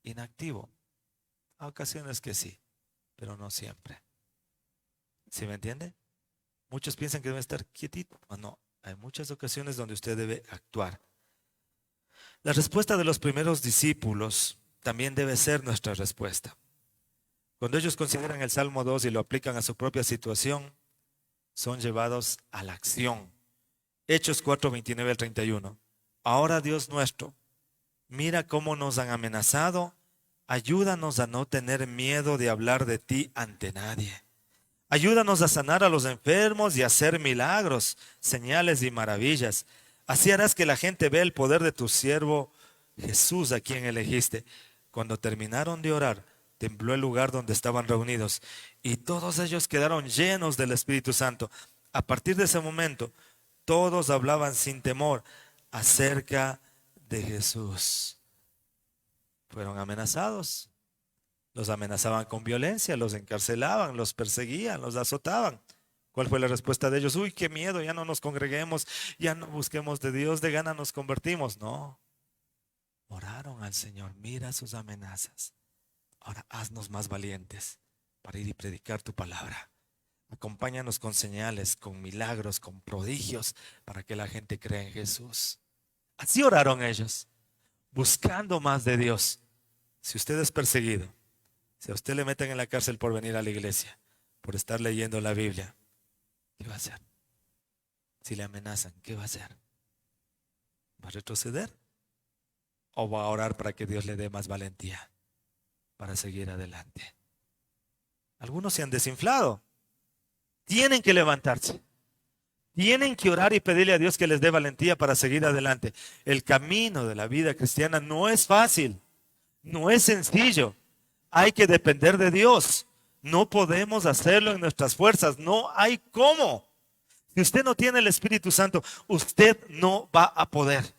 inactivo. Hay ocasiones que sí, pero no siempre. ¿Sí me entiende? Muchos piensan que debe estar quietito. No, hay muchas ocasiones donde usted debe actuar. La respuesta de los primeros discípulos también debe ser nuestra respuesta. Cuando ellos consideran el Salmo 2 y lo aplican a su propia situación, son llevados a la acción. Hechos 4, 29 al 31. Ahora, Dios nuestro, mira cómo nos han amenazado. Ayúdanos a no tener miedo de hablar de ti ante nadie. Ayúdanos a sanar a los enfermos y a hacer milagros, señales y maravillas. Así harás que la gente vea el poder de tu siervo Jesús, a quien elegiste. Cuando terminaron de orar, tembló el lugar donde estaban reunidos y todos ellos quedaron llenos del Espíritu Santo. A partir de ese momento, todos hablaban sin temor acerca de Jesús. Fueron amenazados. Los amenazaban con violencia, los encarcelaban, los perseguían, los azotaban. ¿Cuál fue la respuesta de ellos? Uy, qué miedo, ya no nos congreguemos, ya no busquemos de Dios, de gana nos convertimos. No, oraron al Señor, mira sus amenazas. Ahora haznos más valientes para ir y predicar tu palabra. Acompáñanos con señales, con milagros, con prodigios, para que la gente crea en Jesús. Así oraron ellos, buscando más de Dios. Si usted es perseguido, si a usted le meten en la cárcel por venir a la iglesia, por estar leyendo la Biblia, ¿qué va a hacer? Si le amenazan, ¿qué va a hacer? ¿Va a retroceder? ¿O va a orar para que Dios le dé más valentía para seguir adelante? Algunos se han desinflado. Tienen que levantarse. Tienen que orar y pedirle a Dios que les dé valentía para seguir adelante. El camino de la vida cristiana no es fácil, no es sencillo. Hay que depender de Dios. No podemos hacerlo en nuestras fuerzas. No hay cómo. Si usted no tiene el Espíritu Santo, usted no va a poder.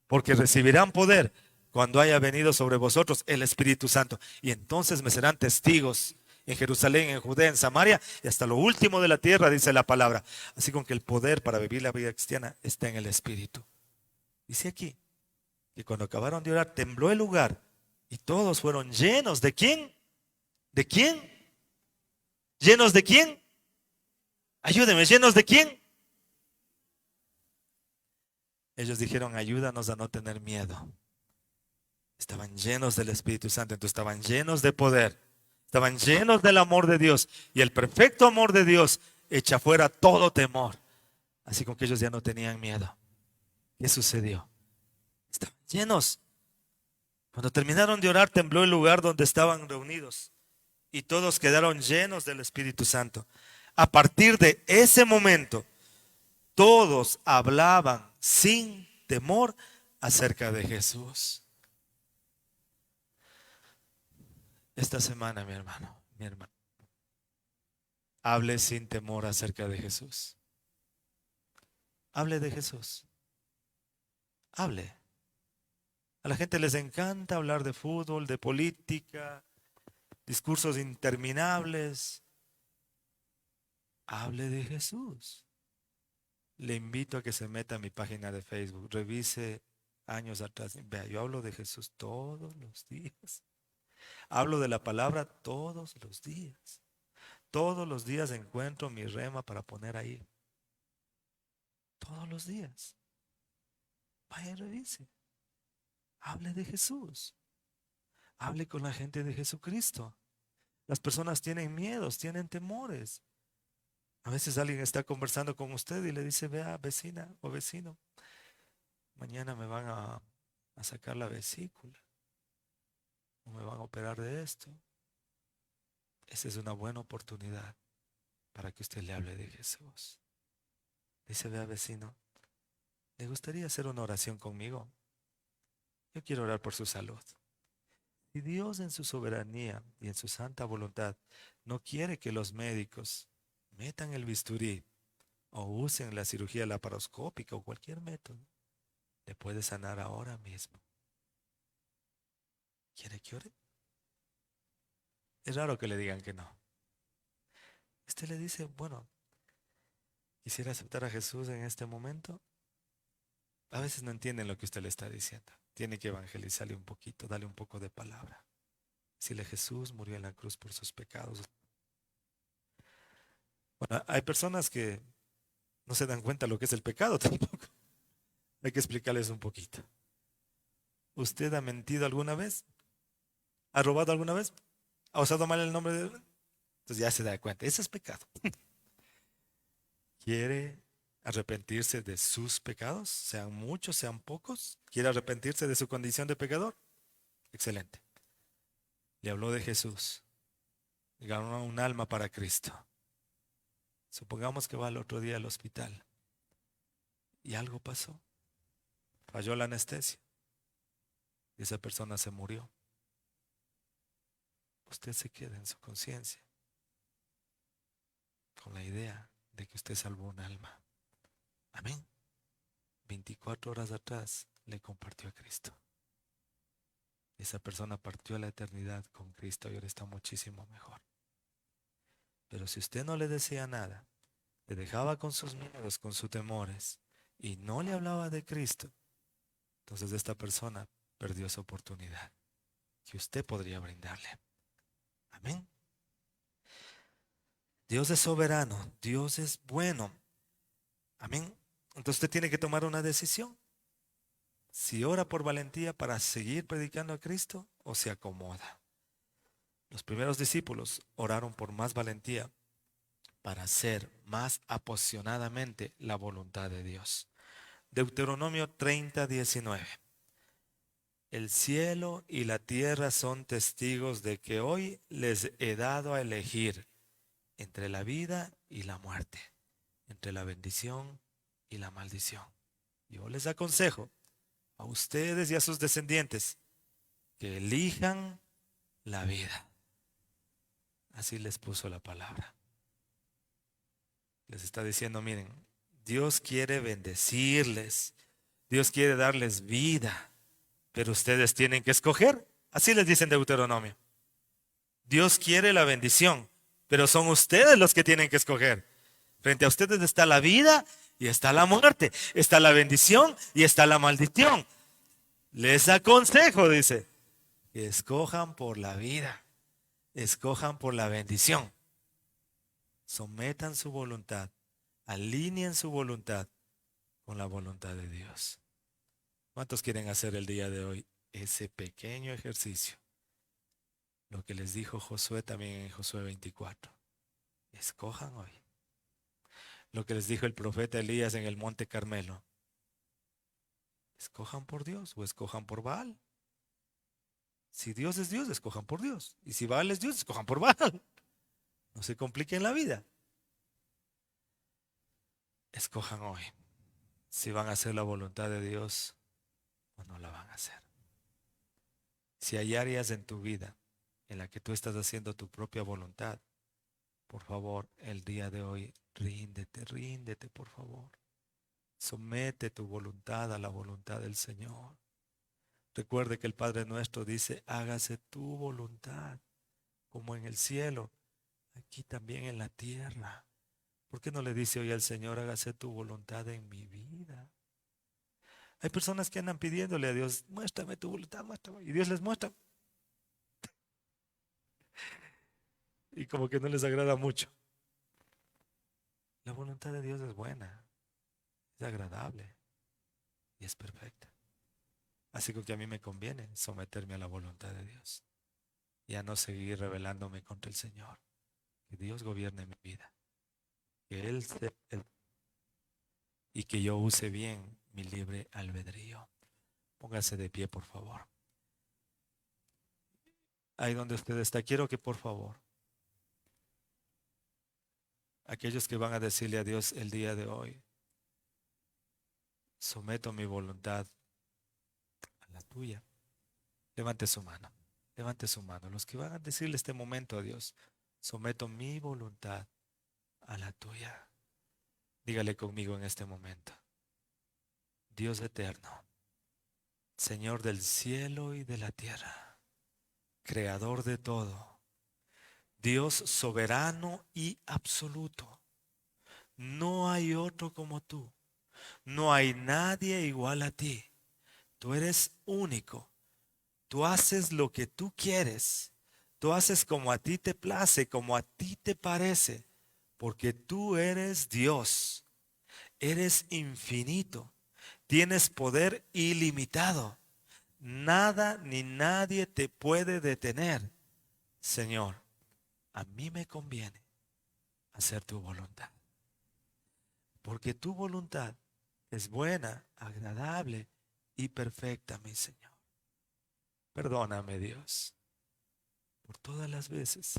Porque recibirán poder cuando haya venido sobre vosotros el Espíritu Santo. Y entonces me serán testigos en Jerusalén, en Judea, en Samaria y hasta lo último de la tierra, dice la palabra. Así con que el poder para vivir la vida cristiana está en el Espíritu. Dice aquí que cuando acabaron de orar, tembló el lugar y todos fueron llenos. ¿De quién? ¿De quién? ¿Llenos de quién? Ayúdeme, ¿llenos de quién? Ellos dijeron, ayúdanos a no tener miedo. Estaban llenos del Espíritu Santo, entonces estaban llenos de poder, estaban llenos del amor de Dios. Y el perfecto amor de Dios echa fuera todo temor. Así como que ellos ya no tenían miedo. ¿Qué sucedió? Estaban llenos. Cuando terminaron de orar, tembló el lugar donde estaban reunidos. Y todos quedaron llenos del Espíritu Santo. A partir de ese momento, todos hablaban sin temor acerca de Jesús. Esta semana, mi hermano, hable sin temor acerca de Jesús. Hable de Jesús. Hable. A la gente les encanta hablar de fútbol, de política, discursos interminables. Hable de Jesús. Le invito a que se meta a mi página de Facebook, revise años atrás. Vea, yo hablo de Jesús todos los días. Hablo de la palabra todos los días. Todos los días encuentro mi rema para poner ahí. Todos los días. Vaya y revise. Hable de Jesús. Hable con la gente de Jesucristo. Las personas tienen miedos, tienen temores. A veces alguien está conversando con usted y le dice, vea, vecina o vecino, mañana me van a sacar la vesícula o me van a operar de esto. Esa es una buena oportunidad para que usted le hable de Jesús. Dice, vea, vecino, ¿le gustaría hacer una oración conmigo? Yo quiero orar por su salud. Si Dios en su soberanía y en su santa voluntad no quiere que los médicos metan el bisturí o usen la cirugía laparoscópica o cualquier método, le puede sanar ahora mismo. ¿Quiere que ore? Es raro que le digan que no. Usted le dice, bueno, quisiera aceptar a Jesús en este momento. A veces no entienden lo que usted le está diciendo. Tiene que evangelizarle un poquito, darle un poco de palabra. Decirle, Jesús murió en la cruz por sus pecados. Bueno, hay personas que no se dan cuenta lo que es el pecado tampoco. Hay que explicarles un poquito. ¿Usted ha mentido alguna vez? ¿Ha robado alguna vez? ¿Ha usado mal el nombre de Dios? Entonces ya se da cuenta. Ese es pecado. ¿Quiere arrepentirse de sus pecados? Sean muchos, sean pocos. ¿Quiere arrepentirse de su condición de pecador? Excelente. Le habló de Jesús. Ganó un alma para Cristo. Supongamos que va al otro día al hospital y algo pasó. Falló la anestesia y esa persona se murió. Usted se queda en su conciencia con la idea de que usted salvó un alma. Amén. 24 horas atrás le compartió a Cristo. Esa persona partió a la eternidad con Cristo y ahora está muchísimo mejor. Pero si usted no le decía nada, le dejaba con sus miedos, con sus temores y no le hablaba de Cristo, entonces esta persona perdió esa oportunidad que usted podría brindarle. Amén. Dios es soberano, Dios es bueno. Amén. Entonces usted tiene que tomar una decisión. Si ora por valentía para seguir predicando a Cristo o se acomoda. Los primeros discípulos oraron por más valentía para hacer más apasionadamente la voluntad de Dios. Deuteronomio 30:19. El cielo y la tierra son testigos de que hoy les he dado a elegir entre la vida y la muerte, entre la bendición y la maldición. Yo les aconsejo a ustedes y a sus descendientes que elijan la vida. Así les puso la palabra. Les está diciendo, miren, Dios quiere bendecirles, Dios quiere darles vida, pero ustedes tienen que escoger. Así les dice en Deuteronomio. Dios quiere la bendición, pero son ustedes los que tienen que escoger. Frente a ustedes está la vida y está la muerte, está la bendición y está la maldición. Les aconsejo, dice, que escojan por la vida, escojan por la bendición. Sometan su voluntad, alineen su voluntad con la voluntad de Dios. ¿Cuántos quieren hacer el día de hoy ese pequeño ejercicio? Lo que les dijo Josué también en Josué 24. Escojan hoy. Lo que les dijo el profeta Elías en el Monte Carmelo. Escojan por Dios o escojan por Baal. Si Dios es Dios, escojan por Dios. Y si Baal es Dios, escojan por Baal. No se compliquen la vida. Escojan hoy si van a hacer la voluntad de Dios o no la van a hacer. Si hay áreas en tu vida en la que tú estás haciendo tu propia voluntad, por favor, el día de hoy, ríndete, por favor. Somete tu voluntad a la voluntad del Señor. Recuerde que el Padre nuestro dice, hágase tu voluntad, como en el cielo, aquí también en la tierra. ¿Por qué no le dice hoy al Señor, hágase tu voluntad en mi vida? Hay personas que andan pidiéndole a Dios, muéstrame tu voluntad, muéstrame. Y Dios les muestra. Y como que no les agrada mucho. La voluntad de Dios es buena, es agradable y es perfecta. Así que a mí me conviene someterme a la voluntad de Dios y a no seguir rebelándome contra el Señor. Que Dios gobierne mi vida. Que y que yo use bien mi libre albedrío. Póngase de pie, por favor. Ahí donde usted está, quiero que por favor, aquellos que van a decirle a Dios el día de hoy, someto mi voluntad a la tuya. Levante su mano. Levante su mano. Los que van a decirle este momento a Dios, someto mi voluntad a la tuya. Dígale conmigo en este momento. Dios eterno, Señor del cielo y de la tierra, Creador de todo, Dios soberano y absoluto. No hay otro como tú. No hay nadie igual a ti. Tú eres único. Tú haces lo que tú quieres. Tú haces como a ti te place, como a ti te parece. Porque tú eres Dios. Eres infinito. Tienes poder ilimitado. Nada ni nadie te puede detener. Señor, a mí me conviene hacer tu voluntad. Porque tu voluntad es buena, agradable y perfecta, mi Señor. Perdóname, Dios, por todas las veces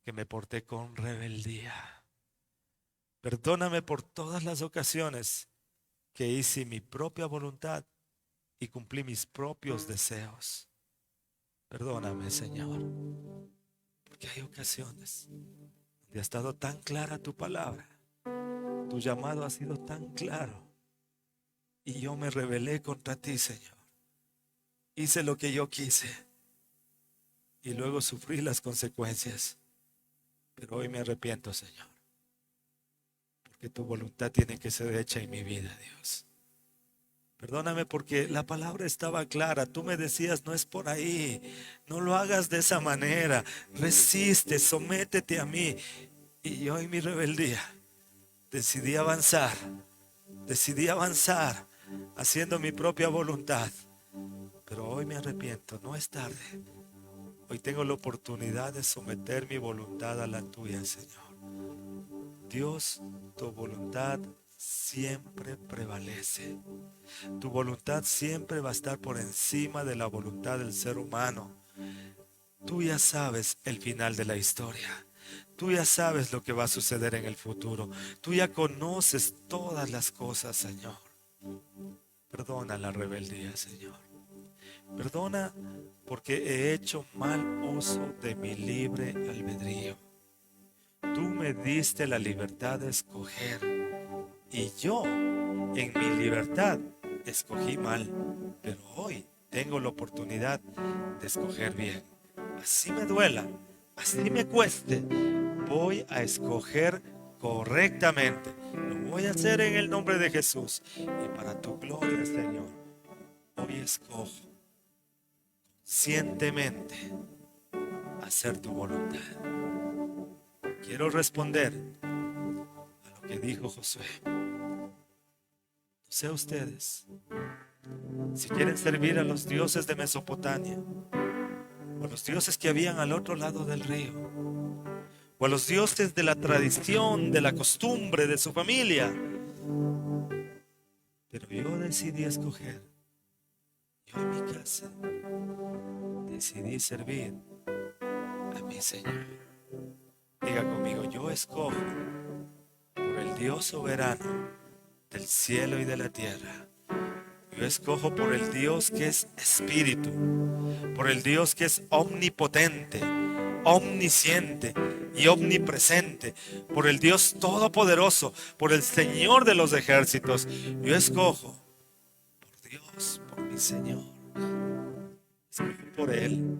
que me porté con rebeldía. Perdóname por todas las ocasiones que hice mi propia voluntad y cumplí mis propios deseos. Perdóname, Señor, porque hay ocasiones donde ha estado tan clara tu palabra, tu llamado ha sido tan claro y yo me rebelé contra ti, Señor. Hice lo que yo quise y luego sufrí las consecuencias. Pero hoy me arrepiento, Señor, porque tu voluntad tiene que ser hecha en mi vida, Dios. Perdóname porque la palabra estaba clara. Tú me decías, no es por ahí. No lo hagas de esa manera. Resiste, sométete a mí. Y yo en mi rebeldía decidí avanzar. Decidí avanzar haciendo mi propia voluntad. Pero hoy me arrepiento, no es tarde. Hoy tengo la oportunidad de someter mi voluntad a la tuya, Señor. Dios, tu voluntad siempre prevalece. Tu voluntad siempre va a estar por encima de la voluntad del ser humano. Tú ya sabes el final de la historia. Tú ya sabes lo que va a suceder en el futuro. Tú ya conoces todas las cosas, Señor. Perdona la rebeldía, Señor. Perdona porque he hecho mal uso de mi libre albedrío. Tú me diste la libertad de escoger y yo en mi libertad escogí mal, pero hoy tengo la oportunidad de escoger bien. Así me duela, así me cueste, voy a escoger correctamente. Lo voy a hacer en el nombre de Jesús y para tu gloria, Señor. Hoy escojo conscientemente hacer tu voluntad. Quiero responder a lo que dijo Josué. No sé ustedes, si quieren servir a los dioses de Mesopotamia, o a los dioses que habían al otro lado del río, o a los dioses de la tradición, de la costumbre, de su familia, pero yo decidí escoger, yo en mi casa, decidí servir a mi Señor. Diga conmigo, yo escojo por el Dios soberano del cielo y de la tierra. Yo escojo por el Dios que es espíritu, por el Dios que es omnipotente, omnisciente y omnipresente, por el Dios todopoderoso, por el Señor de los ejércitos. Yo escojo por Dios, por mi Señor. Escojo por Él.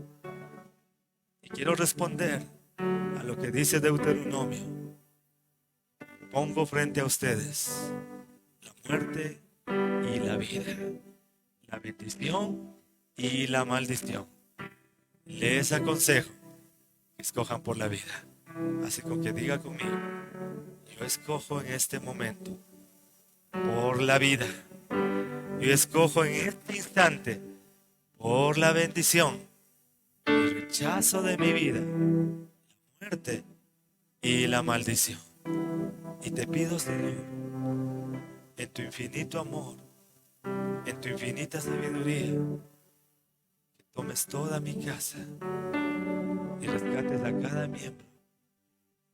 Y quiero responder a lo que dice Deuteronomio. Pongo frente a ustedes la muerte y la vida, la bendición y la maldición. Les aconsejo que escojan por la vida. Así con que diga conmigo, yo escojo en este momento por la vida. Yo escojo en este instante por la bendición. Y rechazo de mi vida la muerte y la maldición. Y te pido, Señor, en tu infinito amor, en tu infinita sabiduría, que tomes toda mi casa y rescates a cada miembro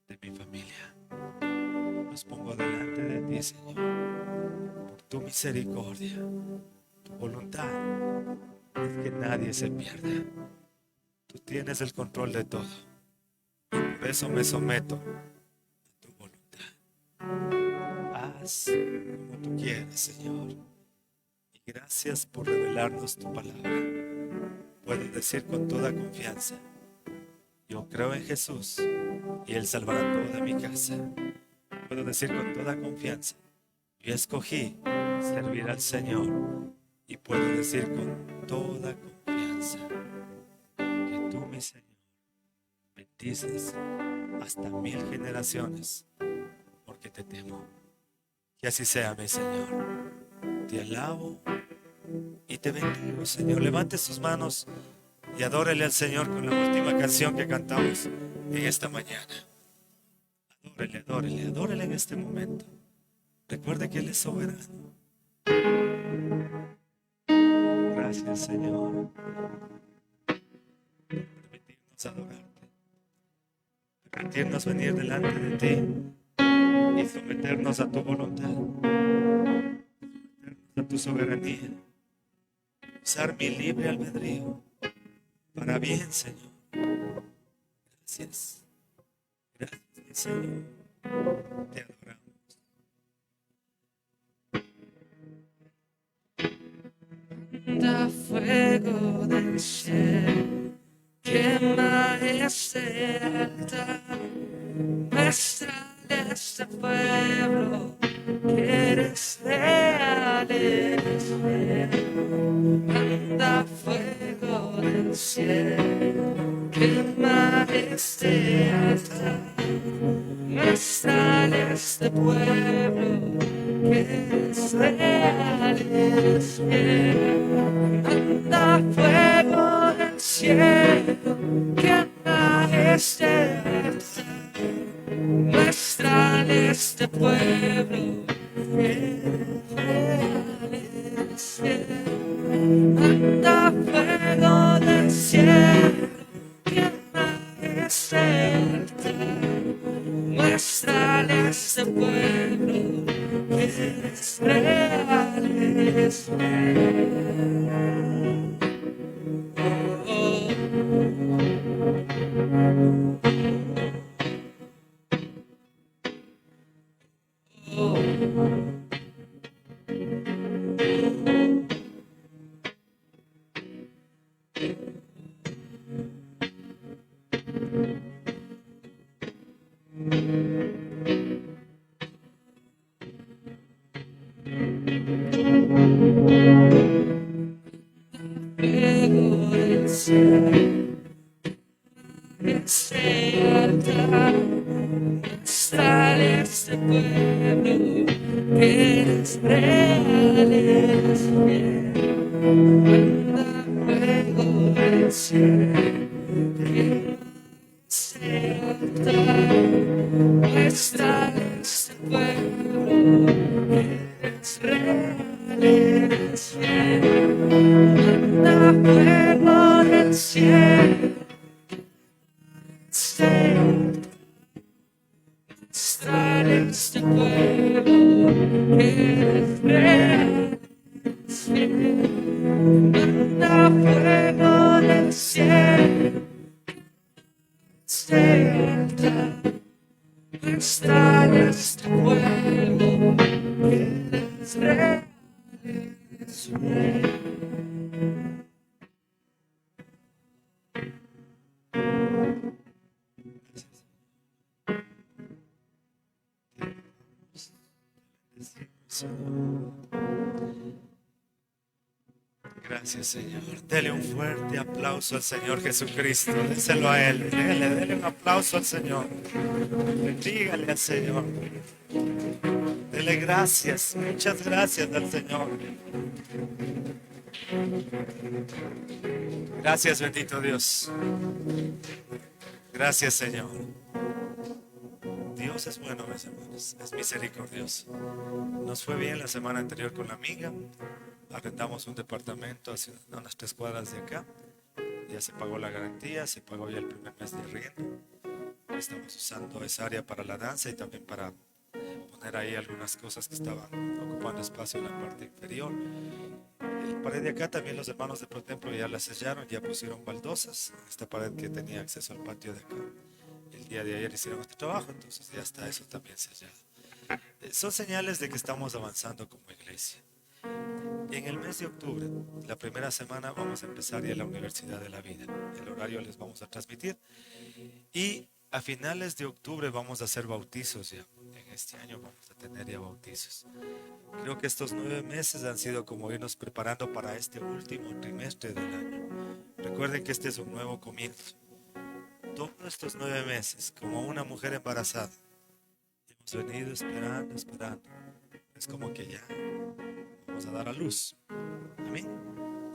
de mi familia. Los pongo delante de ti, Señor, por tu misericordia. Tu voluntad es que nadie se pierda, Tú tienes el control de todo. Por eso me someto a tu voluntad. Haz como tú quieras, Señor. Y gracias por revelarnos tu palabra. Puedo decir con toda confianza: yo creo en Jesús y Él salvará toda mi casa. Puedo decir con toda confianza: yo escogí servir al Señor. Y puedo decir con toda confianza que tú, mi Señor, bendices hasta 1000 generaciones, porque te temo. Que así sea, mi Señor. Te alabo y te bendigo, Señor. Levante sus manos y adórele al Señor con la última canción que cantamos en esta mañana. Adórele, adórele, adórele en este momento. Recuerde que Él es soberano. Gracias, Señor, por permitirnos adorarte, permitirnos venir delante de ti y someternos a tu voluntad, someternos a tu soberanía, usar mi libre albedrío para bien, Señor. Gracias, gracias, mi Señor, te adoramos. Da fuego del cielo, quema este altar, muéstrale a este pueblo que eres real, eres fiel. Manda fuego del cielo, quema este altar, muéstrale a este pueblo que eres real, eres fiel. Manda fuego del cielo, quema este altar, muéstrale a este pueblo que eres real, eres fiel. Manda fuego del cielo, quema este altar, muéstrale a este pueblo que eres real, eres fiel. Fuego del cielo, este altar, muéstrale a este pueblo que eres real, eres fiel. Manda fuego del cielo, que este altar, muéstrale a este pueblo que eres real, eres fiel. Manda fuego del cielo, este altar, muéstrale a este pueblo que eres real, eres fiel. Manda fuego del cielo, este altar, muéstrale a este pueblo que eres real, eres fiel. Gracias, Señor. Dele un fuerte aplauso al Señor Jesucristo. Déselo a Él. Dele un aplauso al Señor. Bendígale al Señor. Dele gracias. Muchas gracias al Señor. Gracias, bendito Dios. Gracias, Señor. Dios es bueno, mis hermanos. Es misericordioso. Nos fue bien la semana anterior con la amiga. Arrendamos un departamento a unas 3 cuadras de acá. Ya se pagó la garantía, se pagó ya el primer mes de arriendo. Estamos usando esa área para la danza y también para poner ahí algunas cosas que estaban ocupando espacio en la parte inferior. La pared de acá también los hermanos de Protemplo ya la sellaron, ya pusieron baldosas. Esta pared que tenía acceso al patio de acá. El día de ayer hicieron este trabajo, entonces ya está eso también sellado. Son señales de que estamos avanzando como iglesia. En el mes de octubre, la primera semana, vamos a empezar ya la Universidad de la Vida. El horario les vamos a transmitir. Y a finales de octubre vamos a hacer bautizos ya. En este año vamos a tener ya bautizos. Creo que estos 9 meses han sido como irnos preparando para este último trimestre del año. Recuerden que este es un nuevo comienzo. Todos estos 9 meses, como una mujer embarazada, hemos venido esperando, esperando. Es como que ya vamos a dar a luz. Amén.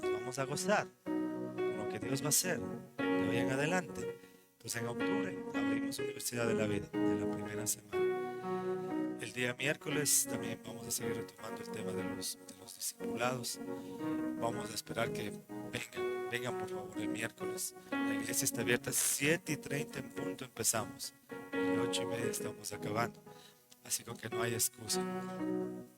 Nos vamos a gozar con lo que Dios va a hacer de hoy en adelante. Entonces en octubre abrimos Universidad de la Vida, de la primera semana. El día miércoles también vamos a seguir retomando el tema de los discipulados. Vamos a esperar que vengan por favor el miércoles. La iglesia está abierta 7:30 en punto empezamos. Y 8:30 estamos acabando. Así que no hay excusa.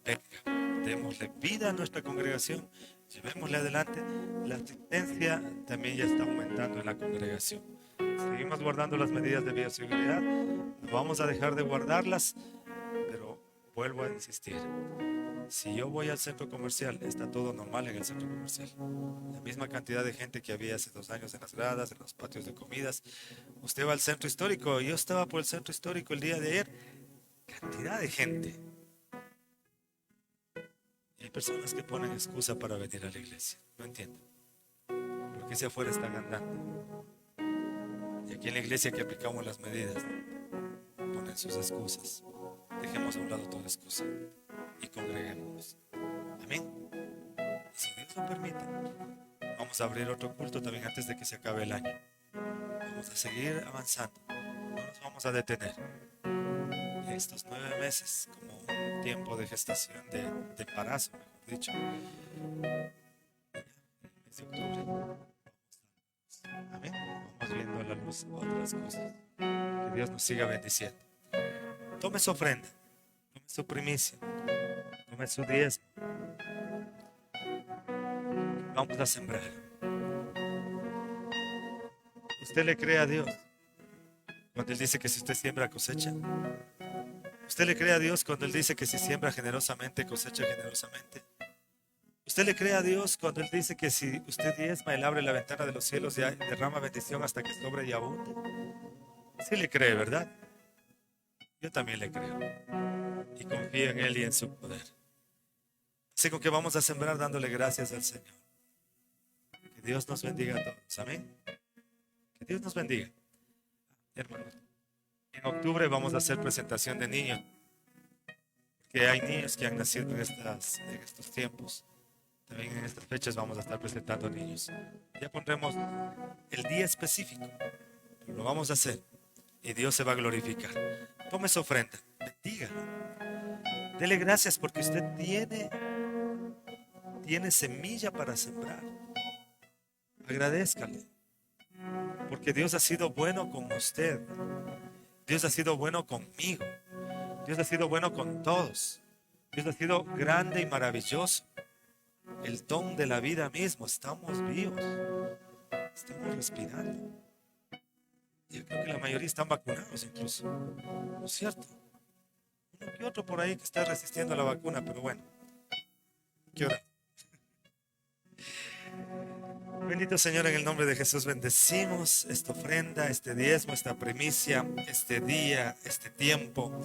Venga, démosle vida a nuestra congregación, llevémosle adelante. La asistencia también ya está aumentando en la congregación. Seguimos guardando las medidas de bioseguridad. No vamos a dejar de guardarlas, pero vuelvo a insistir. Si yo voy al centro comercial, está todo normal en el centro comercial. La misma cantidad de gente que había hace 2 años en las gradas, en los patios de comidas. Usted va al centro histórico, yo estaba por el centro histórico el día de ayer. Cantidad de gente. Y hay personas que ponen excusa para venir a la iglesia. No entiendo. Porque si afuera están andando. Y aquí en la iglesia que aplicamos las medidas, ponen sus excusas. Dejemos a un lado toda excusa y congreguémonos. Amén. Y si Dios lo permite, vamos a abrir otro culto también antes de que se acabe el año. Vamos a seguir avanzando. No nos vamos a detener. Estos 9 meses como un tiempo de gestación, de embarazo, mejor dicho. Mes de octubre. Amén. Vamos viendo a la luz otras cosas. Que Dios nos siga bendiciendo. Tome su ofrenda, tome su primicia, tome su diezmo. Vamos a sembrar. ¿Usted le cree a Dios cuando Él dice que si usted siembra, cosecha? ¿Usted le cree a Dios cuando Él dice que si siembra generosamente, cosecha generosamente? ¿Usted le cree a Dios cuando Él dice que si usted diezma, Él abre la ventana de los cielos y derrama bendición hasta que sobre y abunde? Sí le cree, ¿verdad? Yo también le creo. Y confío en Él y en su poder. Así que vamos a sembrar dándole gracias al Señor. Que Dios nos bendiga a todos. Amén. Que Dios nos bendiga. Hermanos, en octubre vamos a hacer presentación de niños. Que hay niños que han nacido en estos tiempos. También en estas fechas vamos a estar presentando niños. Ya pondremos el día específico. Lo vamos a hacer. Y Dios se va a glorificar. Tome su ofrenda. Bendígalo. Dele gracias porque usted tiene semilla para sembrar. Agradézcale. Porque Dios ha sido bueno con usted. Dios ha sido bueno conmigo. Dios ha sido bueno con todos. Dios ha sido grande y maravilloso. El don de la vida mismo. Estamos vivos. Estamos respirando. Yo creo que la mayoría están vacunados incluso. ¿No es cierto? Uno que otro por ahí que está resistiendo a la vacuna, pero bueno. ¿Qué hora? Bendito Señor, en el nombre de Jesús bendecimos esta ofrenda, este diezmo, esta primicia, este día, este tiempo,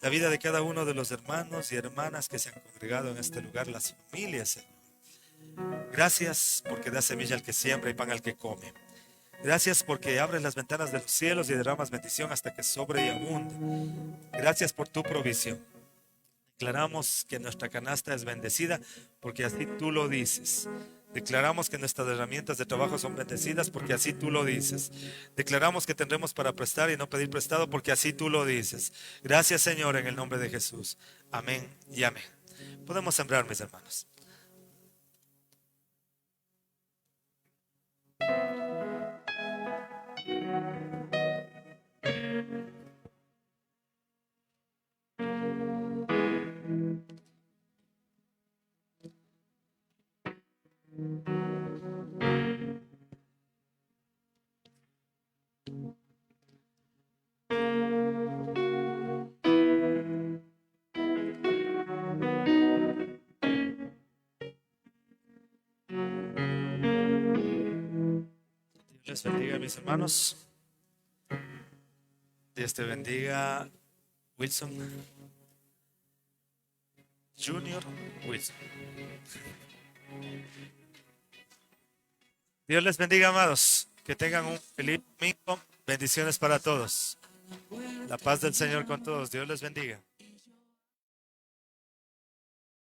la vida de cada uno de los hermanos y hermanas que se han congregado en este lugar, las familias, Señor. Gracias porque da semilla al que siembra y pan al que come. Gracias porque abres las ventanas de los cielos y derramas bendición hasta que sobre y abunde. Gracias por tu provisión. Declaramos que nuestra canasta es bendecida porque así tú lo dices. Declaramos que nuestras herramientas de trabajo son bendecidas porque así tú lo dices. Declaramos que tendremos para prestar y no pedir prestado porque así tú lo dices. Gracias, Señor, en el nombre de Jesús. Amén y amén. Podemos sembrar, mis hermanos. les bendiga, mis hermanos. Dios te bendiga, Wilson. Junior Wilson. Dios les bendiga, amados. Que tengan un feliz domingo. Bendiciones para todos. La paz del Señor con todos. Dios les bendiga.